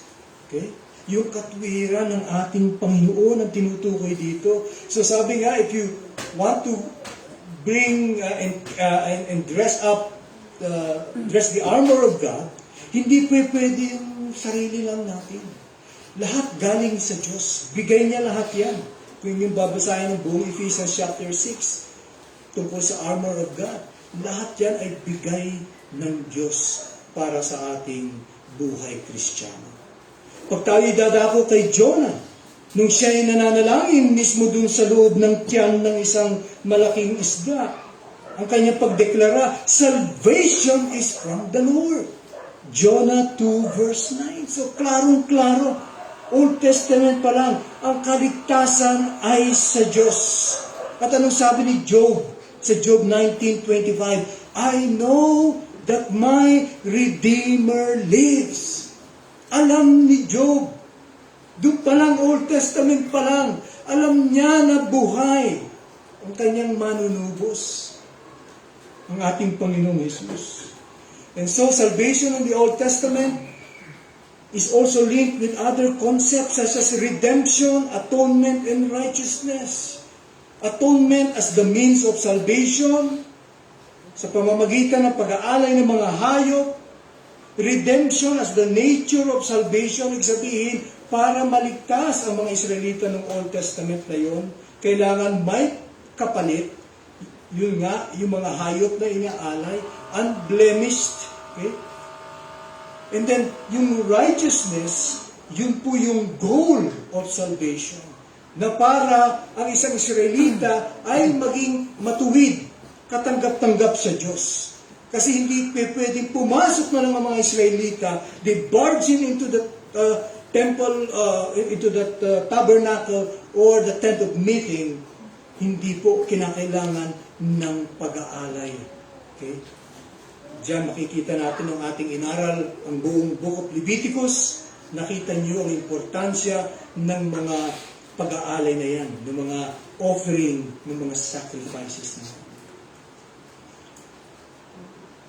Okay? Yung katwiran ng ating Panginoon ang tinutukoy dito. So sabi nga, if you want to bring and dress the armor of God, hindi pwede yung sarili lang natin. Lahat galing sa Diyos. Bigay niya lahat yan. Kung yung babasahin ng buong Ephesians chapter 6, tungkol sa armor of God, lahat yan ay bigay ng Diyos para sa ating buhay Kristiyano. Pag tayo dadako kay Jonah, nung siya ay nananalangin mismo dun sa loob ng tiyan ng isang malaking isda, ang kanyang pagdeklara, salvation is from the Lord. Jonah 2 verse 9. So klarong-klaro, Old Testament pa lang, ang kaligtasan ay sa Diyos. At anong sabi ni Job sa Job 19:25? I know that my Redeemer lives. Alam ni Job, doon pa lang, Old Testament pa lang, alam niya na buhay ang kanyang manunubos, ang ating Panginoong Jesus. And so, salvation in the Old Testament is also linked with other concepts such as redemption, atonement, and righteousness. Atonement as the means of salvation, sa pamamagitan ng pag-aalay ng mga hayop. Redemption as the nature of salvation, ibig sabihin, para maligtas ang mga Israelita ng Old Testament na yun, kailangan may kapalit, yun nga, yung mga hayop na inaalay, unblemished. Okay? And then, yung righteousness, yun po yung goal of salvation, na para ang isang Israelita ay maging matuwid, katanggap-tanggap sa Diyos. Kasi hindi pwedeng pumasok na lang ang mga Israelita. They barge into the temple, into that tabernacle or the tent of meeting hindi po kinakailangan ng pag-aalay. Okay? Diyan makikita natin ang ating inaral, ang buong Book of Leviticus. Nakita niyo ang importansya ng mga pag-aalay na yan, ng mga offering, ng mga sacrifices na yan.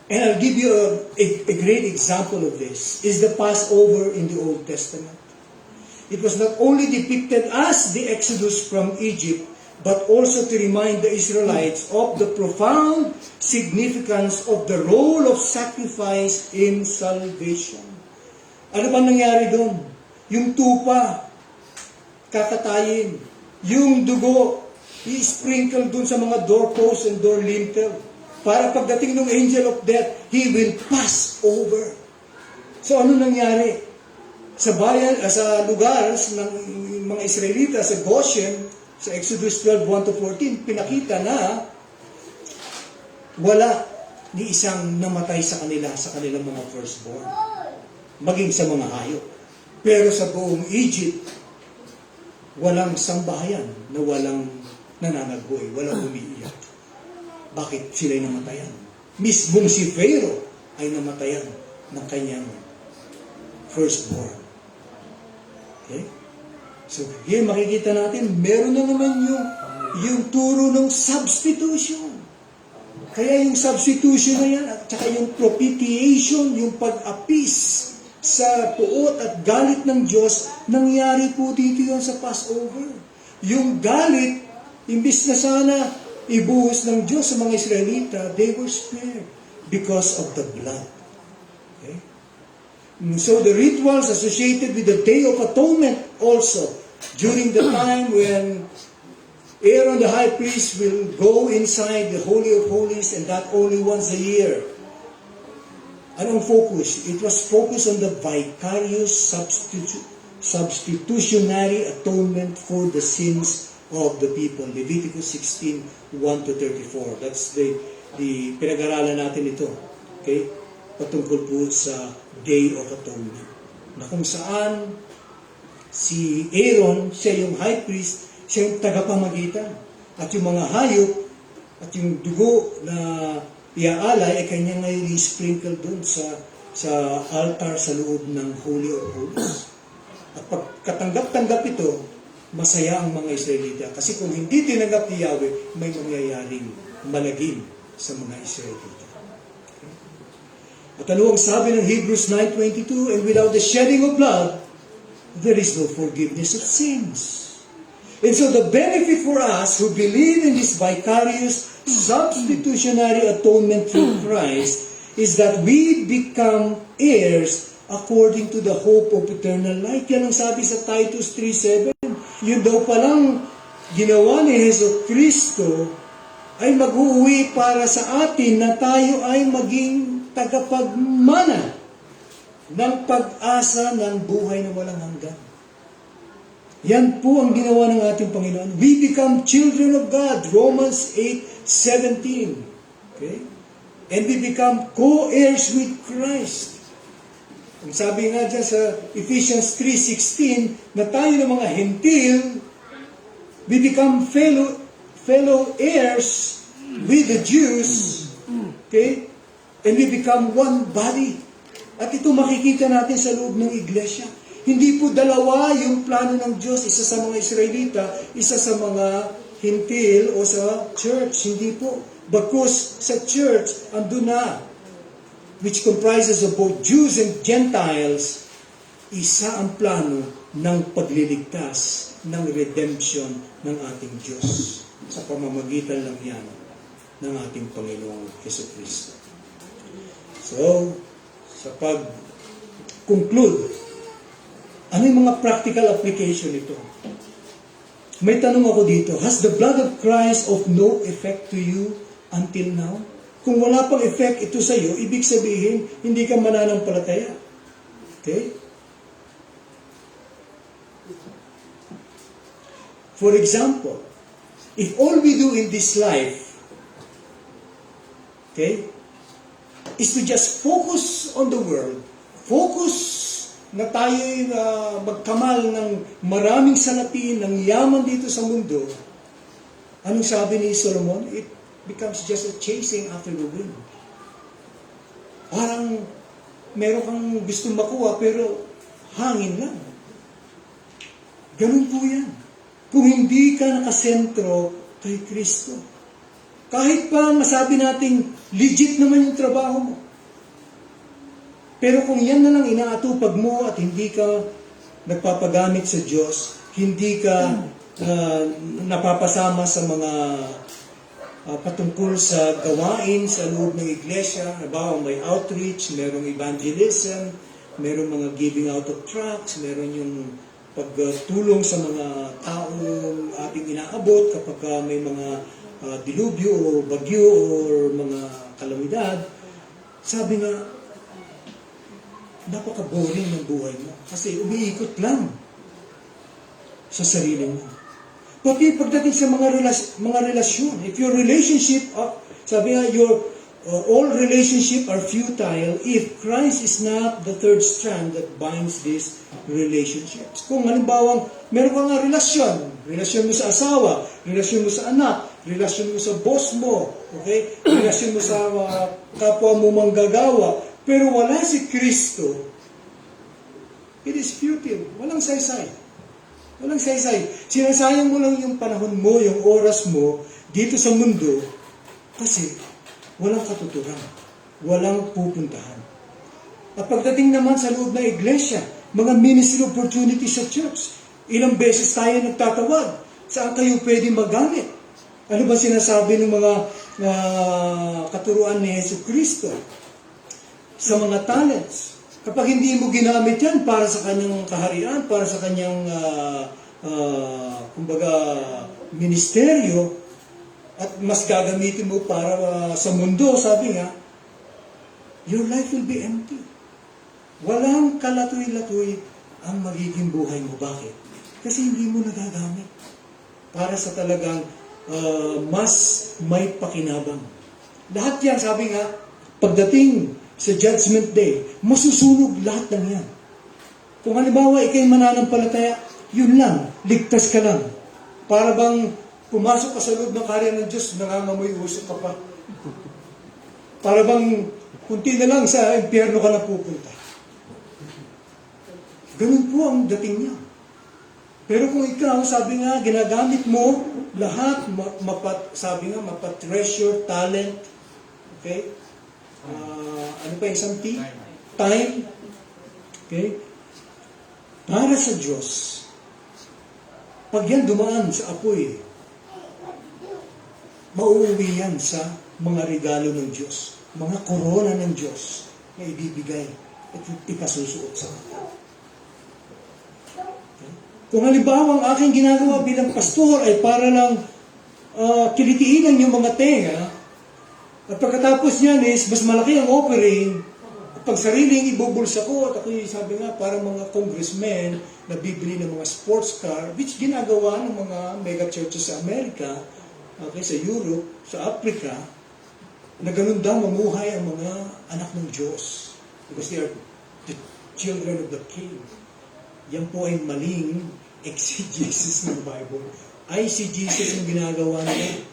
And I'll give you a great example of this, is the Passover in the Old Testament. It was not only depicted as the Exodus from Egypt, but also to remind the Israelites of the profound significance of the role of sacrifice in salvation. Ano ba nangyari doon? Yung tupa, kakatayin. Yung dugo, i-sprinkle doon sa mga doorposts and door lintel. Para pagdating ng angel of death, he will pass over. So ano nangyari? Sa bayan, sa lugar ng mga Israelita, sa Goshen, sa Exodus 12:1-14, pinakita na wala ni isang namatay sa kanilang mga firstborn. Maging sa mga hayop. Pero sa buong Egypt, walang sambahayan na walang nananaghoy, walang umiiyak. Bakit sila'y namatayan? Mismong si Pharaoh ay namatayan ng kanyang firstborn. Okay? So, here makikita natin, meron na naman yung turo ng substitution. Kaya yung substitution na yan, at saka yung propitiation, yung pag-apis sa puot at galit ng Diyos, nangyari po dito yan sa Passover. Yung galit, imbis na sana ibuhos ng Diyos sa mga Israelita, they were spared because of the blood. Okay? So the rituals associated with the Day of Atonement also, during the time when Aaron the high priest will go inside the Holy of Holies, and that only once a year. Anong focus? It was focused on the vicarious substitutionary atonement for the sins of the people. Leviticus 16:1-34. That's the pinag-aralan natin ito. Okay? Patungkol po sa Day of Atonement. Na kung saan si Aaron, siya yung high priest, siya yung tagapamagitan. At yung mga hayop at yung dugo na iaalay ay kanya ngayon i-sprinkle doon sa altar sa loob ng Holy of Holies. At pagkatanggap-tanggap ito, masaya ang mga Israelita. Kasi kung hindi tinanggap ni Yahweh, may mangyayaring malagim sa mga Israelita. At ano ang sabi ng Hebrews 9:22? And without the shedding of blood, there is no forgiveness of sins. And so the benefit for us who believe in this vicarious substitutionary atonement through Christ is that we become heirs according to the hope of eternal life. Yan ang sabi sa Titus 3:7. Yun daw palang ginawa ni Hesus Kristo ay mag-uuwi para sa atin na tayo ay maging tagapagmana ng pag-asa ng buhay na walang hanggan. Yan po ang ginawa ng ating Panginoon. We become children of God. Romans 8:17. Okay? And we become co-heirs with Christ. Ang sabi nga dyan sa Ephesians 3:16, na tayo ng mga hentil, we become fellow heirs with the Jews. Okay? And we become one body. At ito makikita natin sa loob ng iglesia. Hindi po dalawa yung plano ng Diyos, isa sa mga Israelita, isa sa mga hintil o sa church. Hindi po. Bagkus sa church, andun na, which comprises of both Jews and Gentiles, isa ang plano ng pagliligtas, ng redemption ng ating Diyos. Sa pamamagitan lang yan ng ating Panginoong Jesucristo. So, sa pag-conclude, ano yung mga practical application nito? May tanong ako dito, has the blood of Christ of no effect to you until now? Kung wala pang effect ito sa iyo, ibig sabihin, hindi ka mananampalataya. Okay? For example, if all we do in this life, okay, is to just focus on the world, focus na tayo'y magkamal ng maraming salapi, ng yaman dito sa mundo, Anong sabi ni Solomon? It becomes just a chasing after the wind. Parang meron kang gustong makuha pero hangin lang. Ganun po yan. Kung hindi ka nakasentro kay Kristo. Kahit pa masabi nating legit naman yung trabaho mo. Pero kung yan na lang inaatupag mo at hindi ka nagpapagamit sa Diyos, hindi ka napapasama sa mga patungkol sa gawain sa loob ng iglesia, halimbawa may outreach, merong evangelism, merong mga giving out of tracts, meron yung pagtulong sa mga taong ating inaabot kapag may mga dilubyo o bagyo o mga kalamidad. Sabi nga, napaka-boring ng buhay mo kasi umiikot lang sa sarili mo. Pati pagdating sa mga relasyon, if your relationship, sabi nga, all relationship are futile if Christ is not the third strand that binds these relationships. Kung halimbawa, meron ka nga relasyon mo sa asawa, relasyon mo sa anak, relasyon mo sa boss mo, okay? Relasyon mo sa kapwa mo manggagawa, pero wala si Kristo, it is futile. Walang saysay. Walang saysay. Sinasayang mo lang yung panahon mo, yung oras mo, dito sa mundo, kasi walang katuturan. Walang pupuntahan. At pagdating naman sa loob ng iglesia, mga ministry opportunities sa church, ilang beses tayo nagtatawag, saan kayo pwede magamit? Ano ba sinasabi ng mga katuruan ni Yesu Kristo? Sa mga talents. Kapag hindi mo ginamit yan para sa kanyang kaharian, para sa kanyang ministeryo, at mas gagamitin mo para sa mundo, sabi nga, your life will be empty. Walang kalatoy-latoy ang magiging buhay mo. Bakit? Kasi hindi mo nagagamit para sa talagang mas may pakinabang. Lahat yan, sabi nga, pagdating sa Judgment Day, masusunog lahat ng yan. Kung halimbawa, ikay mananampalataya, yun lang, ligtas ka lang. Para bang pumasok ka sa loob ng karya ng Diyos, nangangamoy usok ka pa. Para bang kunti na lang sa impyerno ka na pupunta. Ganun po ang dating niya. Pero kung ikaw, sabi nga, ginagamit mo lahat, sabi nga, mapa-treasure, talent, okay? Ano pa isang T? Time. Okay? Para sa Diyos, pag yan dumaan sa apoy, mauuwi yan sa mga regalo ng Diyos, mga korona ng Diyos na ibibigay at ipasusuot sa kanya. Okay? Kung halimbawa ang aking ginagawa bilang pastor ay para lang kilitiinan yung mga tenga, at pagkatapos niyan is, mas malaki ang offering, at pag sariling ibubulsa ko, at ako'y sabi nga, parang mga congressmen na bibili ng mga sports car, which ginagawa ng mga mega churches sa Amerika, okay, sa Europe, sa Africa, na ganun daw mamuhay ang mga anak ng Diyos. Because they are the children of the King. Yan po ay maling exegesis ng Bible. ICGS ang ginagawa nila.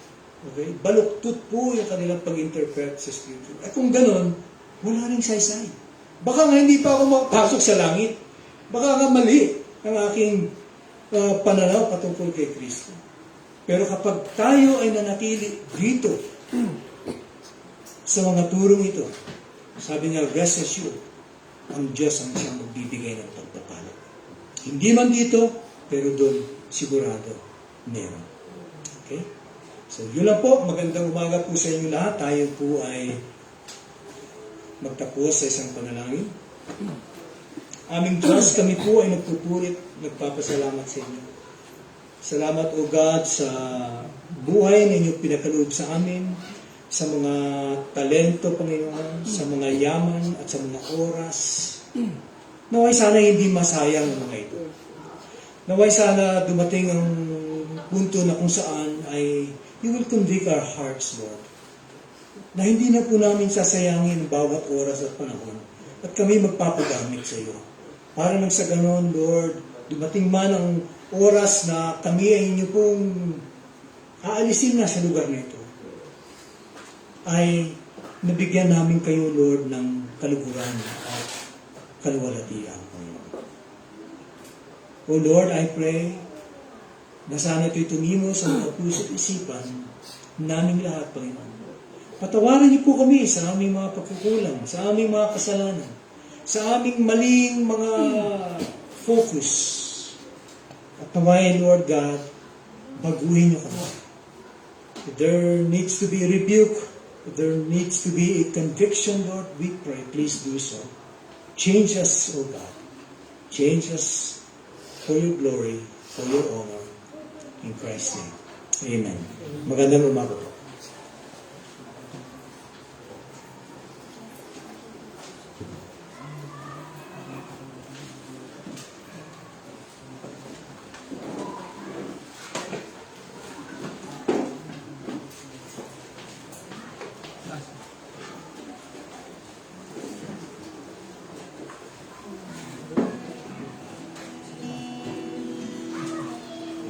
Okay? Baluktot po yung kanilang pag-interpret sa Scripture. At kung ganon, wala rin saysay. Baka nga hindi pa ako makapasok sa langit. Baka nga mali ang aking pananaw patungkol kay Kristo. Pero kapag tayo ay nanatili dito sa mga turong ito, sabi nga, rest assured, ang Diyos ang siyang magbibigay ng pagpapala. Hindi man dito, pero doon sigurado meron. Okay? So, yun lang po. Magandang umaga po sa inyo lahat. Tayo po ay magtapos sa isang panalangin. Aming Diyos, kami po ay nagpupulit, nagpapasalamat sa inyo. Salamat, O God, sa buhay na inyo pinakaloob sa amin, sa mga talento, Panginoon, sa mga yaman at sa mga oras. Naway sana hindi masayang ang mga ito. Naway sana dumating ang punto na kung saan ay you will convict our hearts, Lord. Na hindi na po namin sasayangin bawat oras at panahon. At kami magpapagamit sa iyo. Para nang sa ganon, Lord, dumating man ang oras na kami ay inyo pong aalisin na sa lugar na ito, ay nabigyan namin kayo, Lord, ng kaluguran at kaluwalhatian. O Lord, I pray na sana ito'y tumimo sa mga puso at isipan naming lahat, Panginoon. Patawarin niyo po kami sa aming mga pagkukulang, sa aming mga kasalanan, sa aming maling mga focus. At nawain, Lord God, baguhin niyo kami. If there needs to be a rebuke, if there needs to be a conviction, Lord, we pray, please do so. Change us, O God. Change us for your glory, for your honor. In Christ's name. Amen. Magandang umaga po.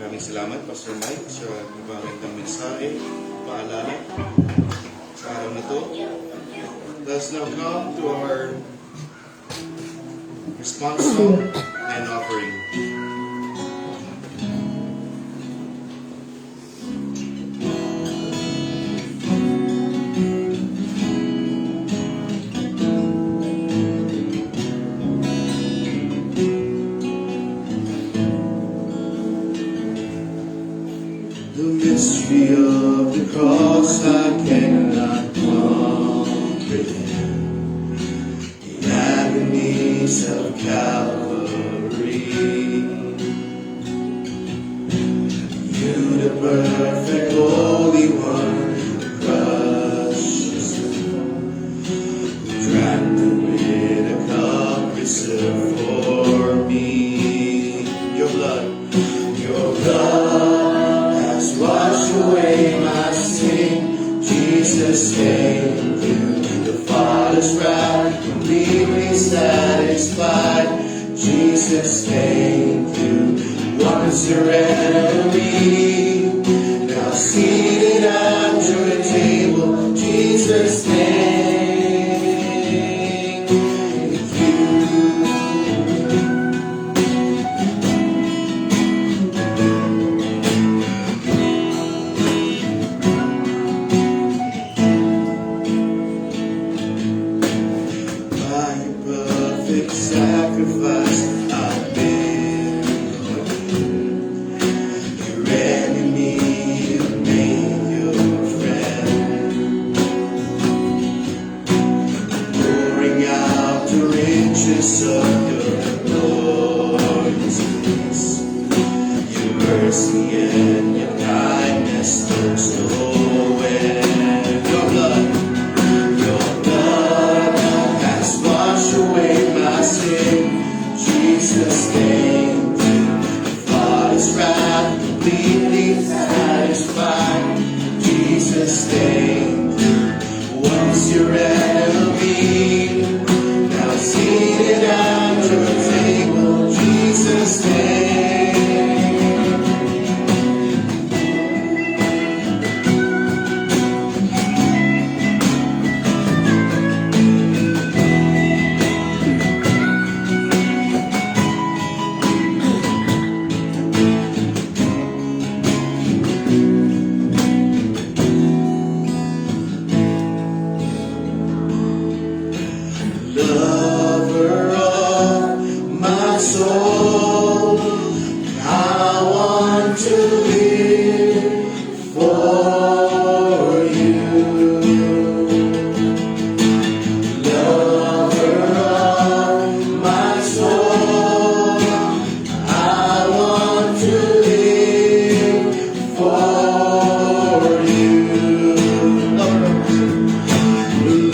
Maraming salamat, Pastor Mike, sa magandang mensahe, paalala sa araw na to. Let's now come to our response song and offering. Mystery of the cross I cannot comprehend. The agonies of Calvary. You, the perfect Holy One, the precious Lamb, who drank the bitter cup reserved for me. Your blood wash away my sin. Jesus came through the Father's wrath, completely satisfied. Jesus came through, once your enemy, now seated at your table. Jesus came with you. Sacrifice, I've been forgiven. Your enemy, you made your friend. Pouring out the riches of your glorious grace. Your mercy and your kindness knows no end. Your blood has washed away my sin. Jesus came to the Father's wrath, completely satisfied. Jesus came to once your enemy, now seated at your table. Jesus came. Lover of my soul, I want to live for you. Lover of my soul, I want to live for you.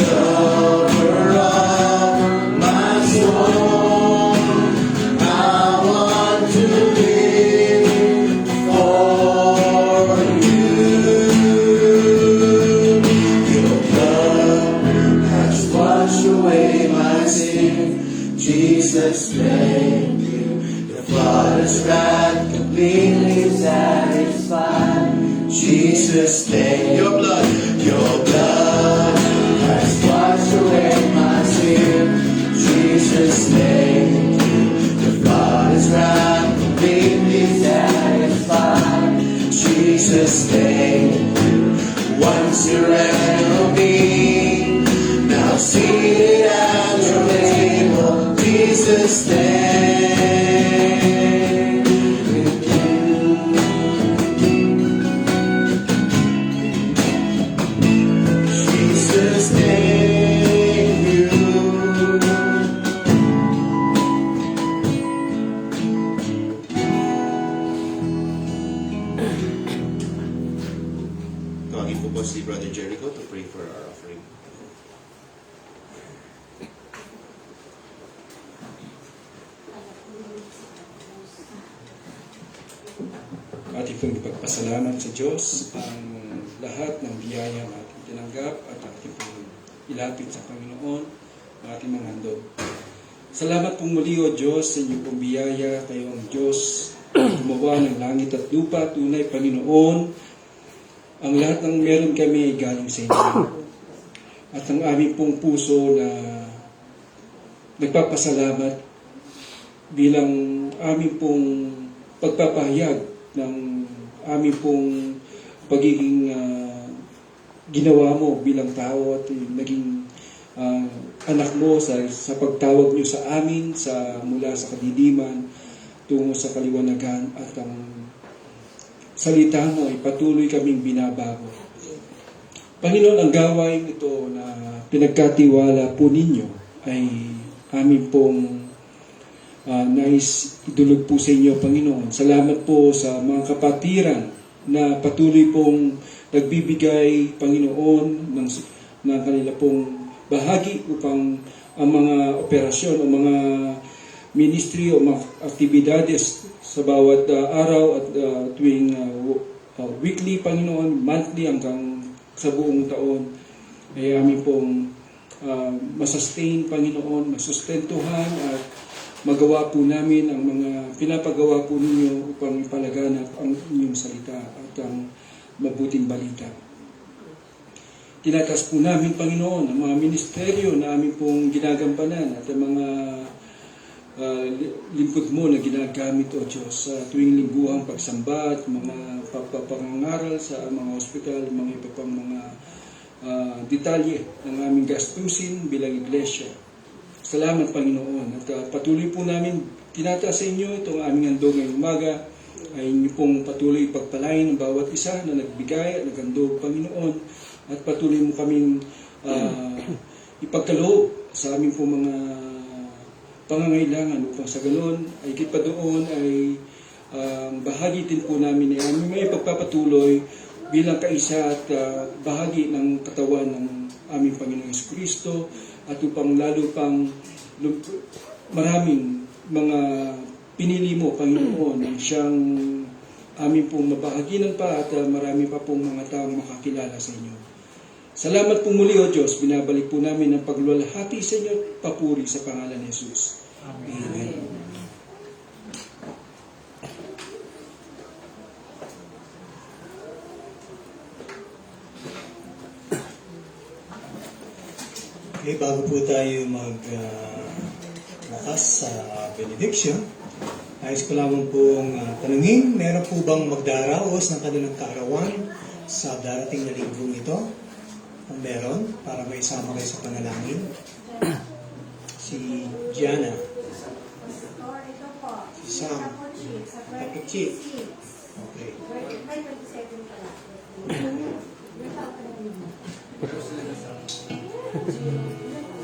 Lover of my soul, I want to live for you. Your blood has washed away my sin. Jesus, thank you. The Father's wrath completely satisfied. Jesus' name. Your blood has washed away my sin. Jesus' name. The Father's wrath completely satisfied. Jesus' name. Once you ran me, now seated at your table. Jesus' name. Jesus' name. Tawagin po po si Brother Jericho to pray for our offering. Ating pong ipagpasalamat sa Diyos ang lahat ng biyaya na ating tinanggap at ating pong ilapit sa Panginoon ang ating mga handog. Salamat pong muli o Diyos sa inyong pong biyaya. Kayo ang Diyos gumawa ng langit at lupa. Tunay, Panginoon, ang lahat ng meron kami ay galing sa inyo. At ang aming pong puso na nagpapasalamat bilang aming pong pagpapahayag ng aming pong pagiging ginawa mo bilang tao at naging anak mo sa pagtawag niyo sa amin mula sa kadiliman tungo sa kaliwanagan at ang salita mo ay patuloy kaming binabago. Panginoon, ang gawain ito na pinagkatiwala po ninyo ay amin pong nais idulog po sa inyo, Panginoon. Salamat po sa mga kapatiran na patuloy pong nagbibigay, Panginoon, ng kanila pong bahagi upang ang mga operasyon o mga ministry o mga aktibidades sa bawat araw at tuwing weekly, Panginoon, monthly hanggang sa buong taon ay amin pong masustain, Panginoon, masustentuhan at magawa po namin ang mga pinapagawa po ninyo upang ipalaganap ang inyong salita at ang mabuting balita. Tinatas po namin, Panginoon, ang mga ministeryo na amin pong ginagampanan at ang mga lingkod mo na ginagamit, O Diyos, sa tuwing lingguhang pagsamba at mga papangangaral sa mga ospital, mga iba pang mga detalye ng aming gastusin bilang iglesia. Salamat, Panginoon. At patuloy po namin tinataas sa inyo itong aming handog ngayong umaga ay inyo pong patuloy pagpalain ng bawat isa na nagbigay at naghandog, Panginoon. At patuloy mo kaming ipagkaloob sa aming pong mga pangangailangan upang sa galon ay higit pa doon ay bahagi din po namin ay aming may pagpapatuloy bilang kaisa at bahagi ng katawan ng aming Panginoong Jesucristo at upang lalo pang maraming mga pinili mo, Panginoon, ang siyang aming pong mabahaginan pa at marami pa pong mga taong makakilala sa inyo. Salamat po muli, O Diyos. Binabalik po namin ang pagluwalhati sa inyo at papuri sa pangalan ni Jesus. Amen. Okay, bago po tayo bukas sa benediction, nais ko lamang pong tanungin, meron po bang magdaraos ng kanilang kaarawan sa darating na linggong ito? Kung meron, para may isama kayo sa panalangin. Si Gianna. Ito po. Si Sam. Kapuchi. Okay. May 27 pala.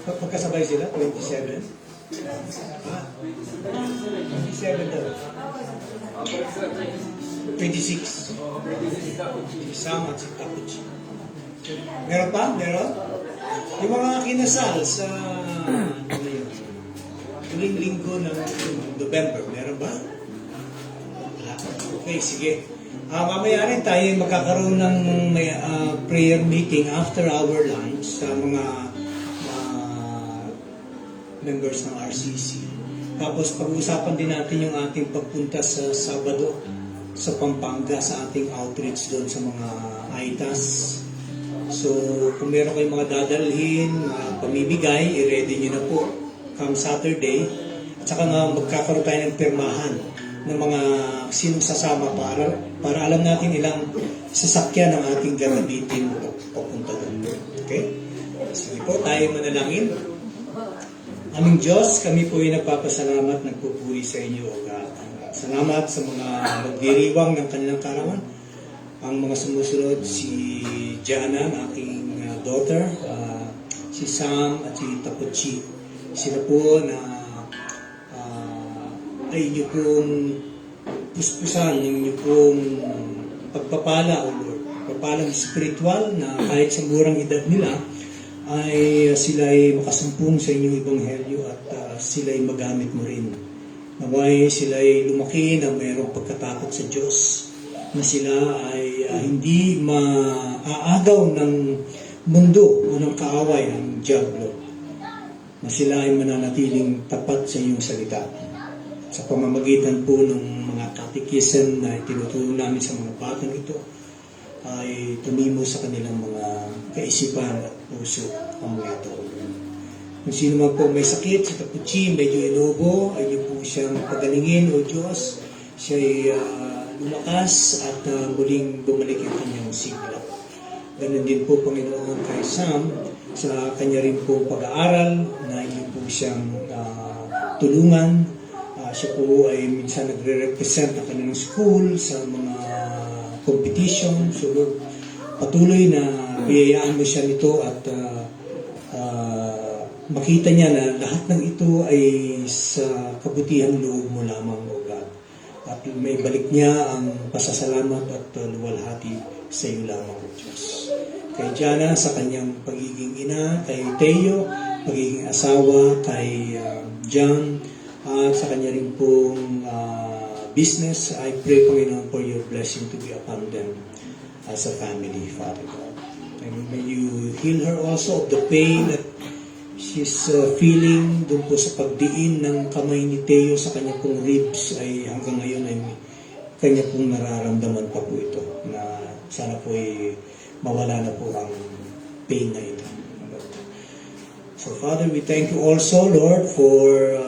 Pagkasabay sila, 27? 27 daw. 26. Si Sam at si Kapuchi. Meron pa? Meron? Yung mga kinasal sa huling linggo ng November, meron ba? Okay, sige. Mamaya rin tayo magkakaroon ng prayer meeting after our lunch sa mga members ng RCC. Tapos pag-uusapan din natin yung ating pagpunta sa Sabado sa Pampanga sa ating outreach doon sa mga AITAS. So, kung meron kayong mga dadalhin, pamimigay, i-ready nyo na po come Saturday. At saka nga magkakaroon tayo ng pirmahan ng mga sinong sasama para alam natin ilang sasakyan ang ating gagamitin papunta doon. Okay? Sige po, tayo manalangin. Aming Diyos, kami po ay nagpapasalamat, nagpupuri sa inyo, O God. Salamat sa mga magdiriwang ng kanilang karawan. Ang mga sumusunod, si Jana, ang aking daughter, si Sam at si Tapuchi. Sila po na ay inyo pong puspusan, inyo pong pagpapala, O Lord. Pagpapalang spiritual na kahit sa murang edad nila, ay sila ay makasumpong sa inyong ebanghelyo at sila ay magamit mo rin. Naway sila ay lumaki na mayroong pagkatakot sa Diyos, na sila ay hindi maaagaw ng mundo o ng kaaway ang diablo, na sila ay mananatiling tapat sa iyong salita. Sa pamamagitan po ng mga katekism na tinuturo namin sa mga batang ito, ay tumimo sa kanilang mga kaisipan at puso ang mga ito. Kung sino man po may sakit, sa Tapuchi, medyo inubo, ay niyo po siyang pagalingin, O Diyos. Siya ay lumakas at muling bumalik yung kanyang sigla. Ganun din po, Panginoon, kay Sam, sa kanya rin po pag-aaral, na inyo po siyang tulungan. Siya po ay minsan nagre-represent ng kanilang school sa mga competition. So, patuloy na biyayaan mo siya nito at makita niya na lahat ng ito ay sa kabutihan loob mo lamang, O God. At may balik niya ang pasasalamat at luwalhati sa iyo lamang, O Diyos. Kay Jana, sa kanyang pagiging ina, kay Teo, pagiging asawa, kay John, at sa kanya rin pong business, I pray, Panginoon, for your blessing to be upon them as a family, Father God. And may you heal her also of the pain that she's feeling doon po sa pagdiin ng kamay ni Teo sa kanya pong ribs, ay hanggang ngayon ay kanya pong nararamdaman pa po ito, na sana po ay mawala na po ang pain na ito. So Father, we thank you also, Lord, for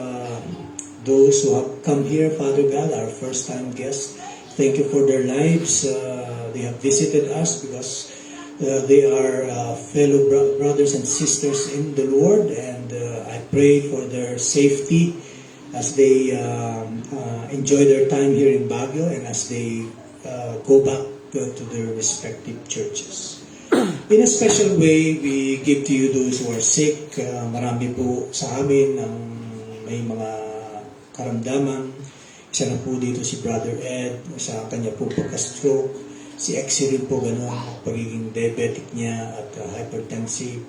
those who have come here, Father God, our first-time guests. Thank you for their lives. They have visited us because they are fellow brothers and sisters in the Lord, and I pray for their safety as they enjoy their time here in Baguio and as they go back to their respective churches. In a special way, we give to you those who are sick. Marami po sa amin ang may mga karamdaman. Isa na po dito si Brother Ed, sa kanya po pagka-stroke. Si Exie rin po gano'n, pagiging diabetic niya at hypertensive.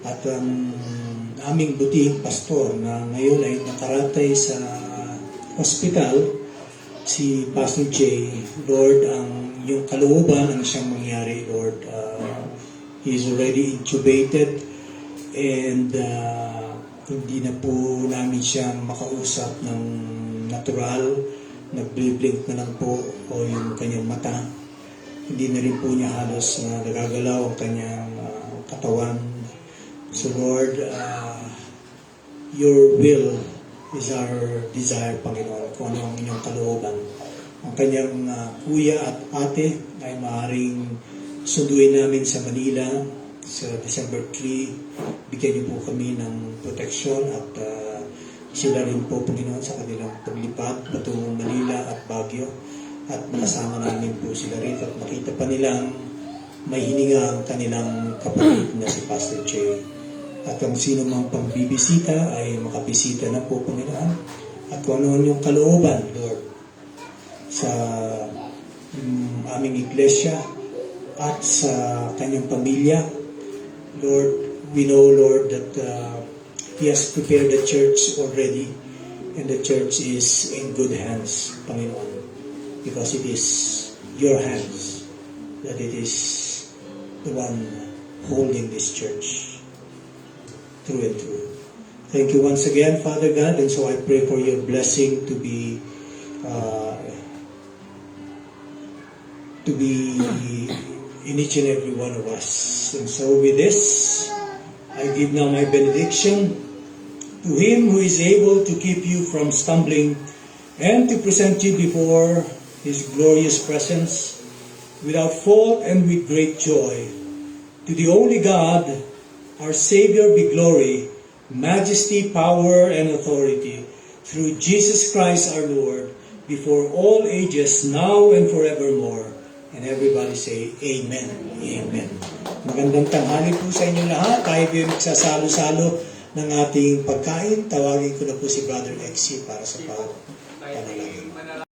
At aming butihing pastor na ngayon ay nakaratay sa hospital, si Pastor J. Lord, ang yung kalooban ang siyang mangyari, Lord. He is already intubated and hindi na po namin siyang makausap ng natural. Nag-blink na lang po o yung kanyang mata. Hindi na rin po niya halos nagagalaw ang kanyang katawan. So Lord, your will is our desire, Panginoon, kung ano ang inyong kalooban. Ang kanyang kuya at ate ay maaaring sunduin namin sa Manila sa December 3. Bigyan niyo po kami ng protection at sila rin po, Panginoon, sa kanilang paglipad patungong Manila at Baguio. At makasama namin po sila rin at makita pa nilang may hininga ang kanilang kapatid na si Pastor Jay. At kung sino mang pambibisita ay makabisita na po, Panginoon. At kung ano yung kalooban, Lord, sa aming iglesia at sa kanyang pamilya, Lord, we know, Lord, that He has prepared the church already, and the church is in good hands, Panginoon, because it is your hands that it is the one holding this church through and through. Thank you once again, Father God, and so I pray for your blessing to be to be in each and every one of us. And so with this, I give now my benediction to Him who is able to keep you from stumbling and to present you before His glorious presence without fault and with great joy. To the only God, our Savior, be glory, majesty, power, and authority through Jesus Christ our Lord, before all ages, now and forevermore. And everybody say, Amen. Amen. Magandang tanghali po sa inyo lahat. Tayo po yung magsasalo-salo ng ating pagkain. Tawagin ko na po si Brother Exie para sa panalangin.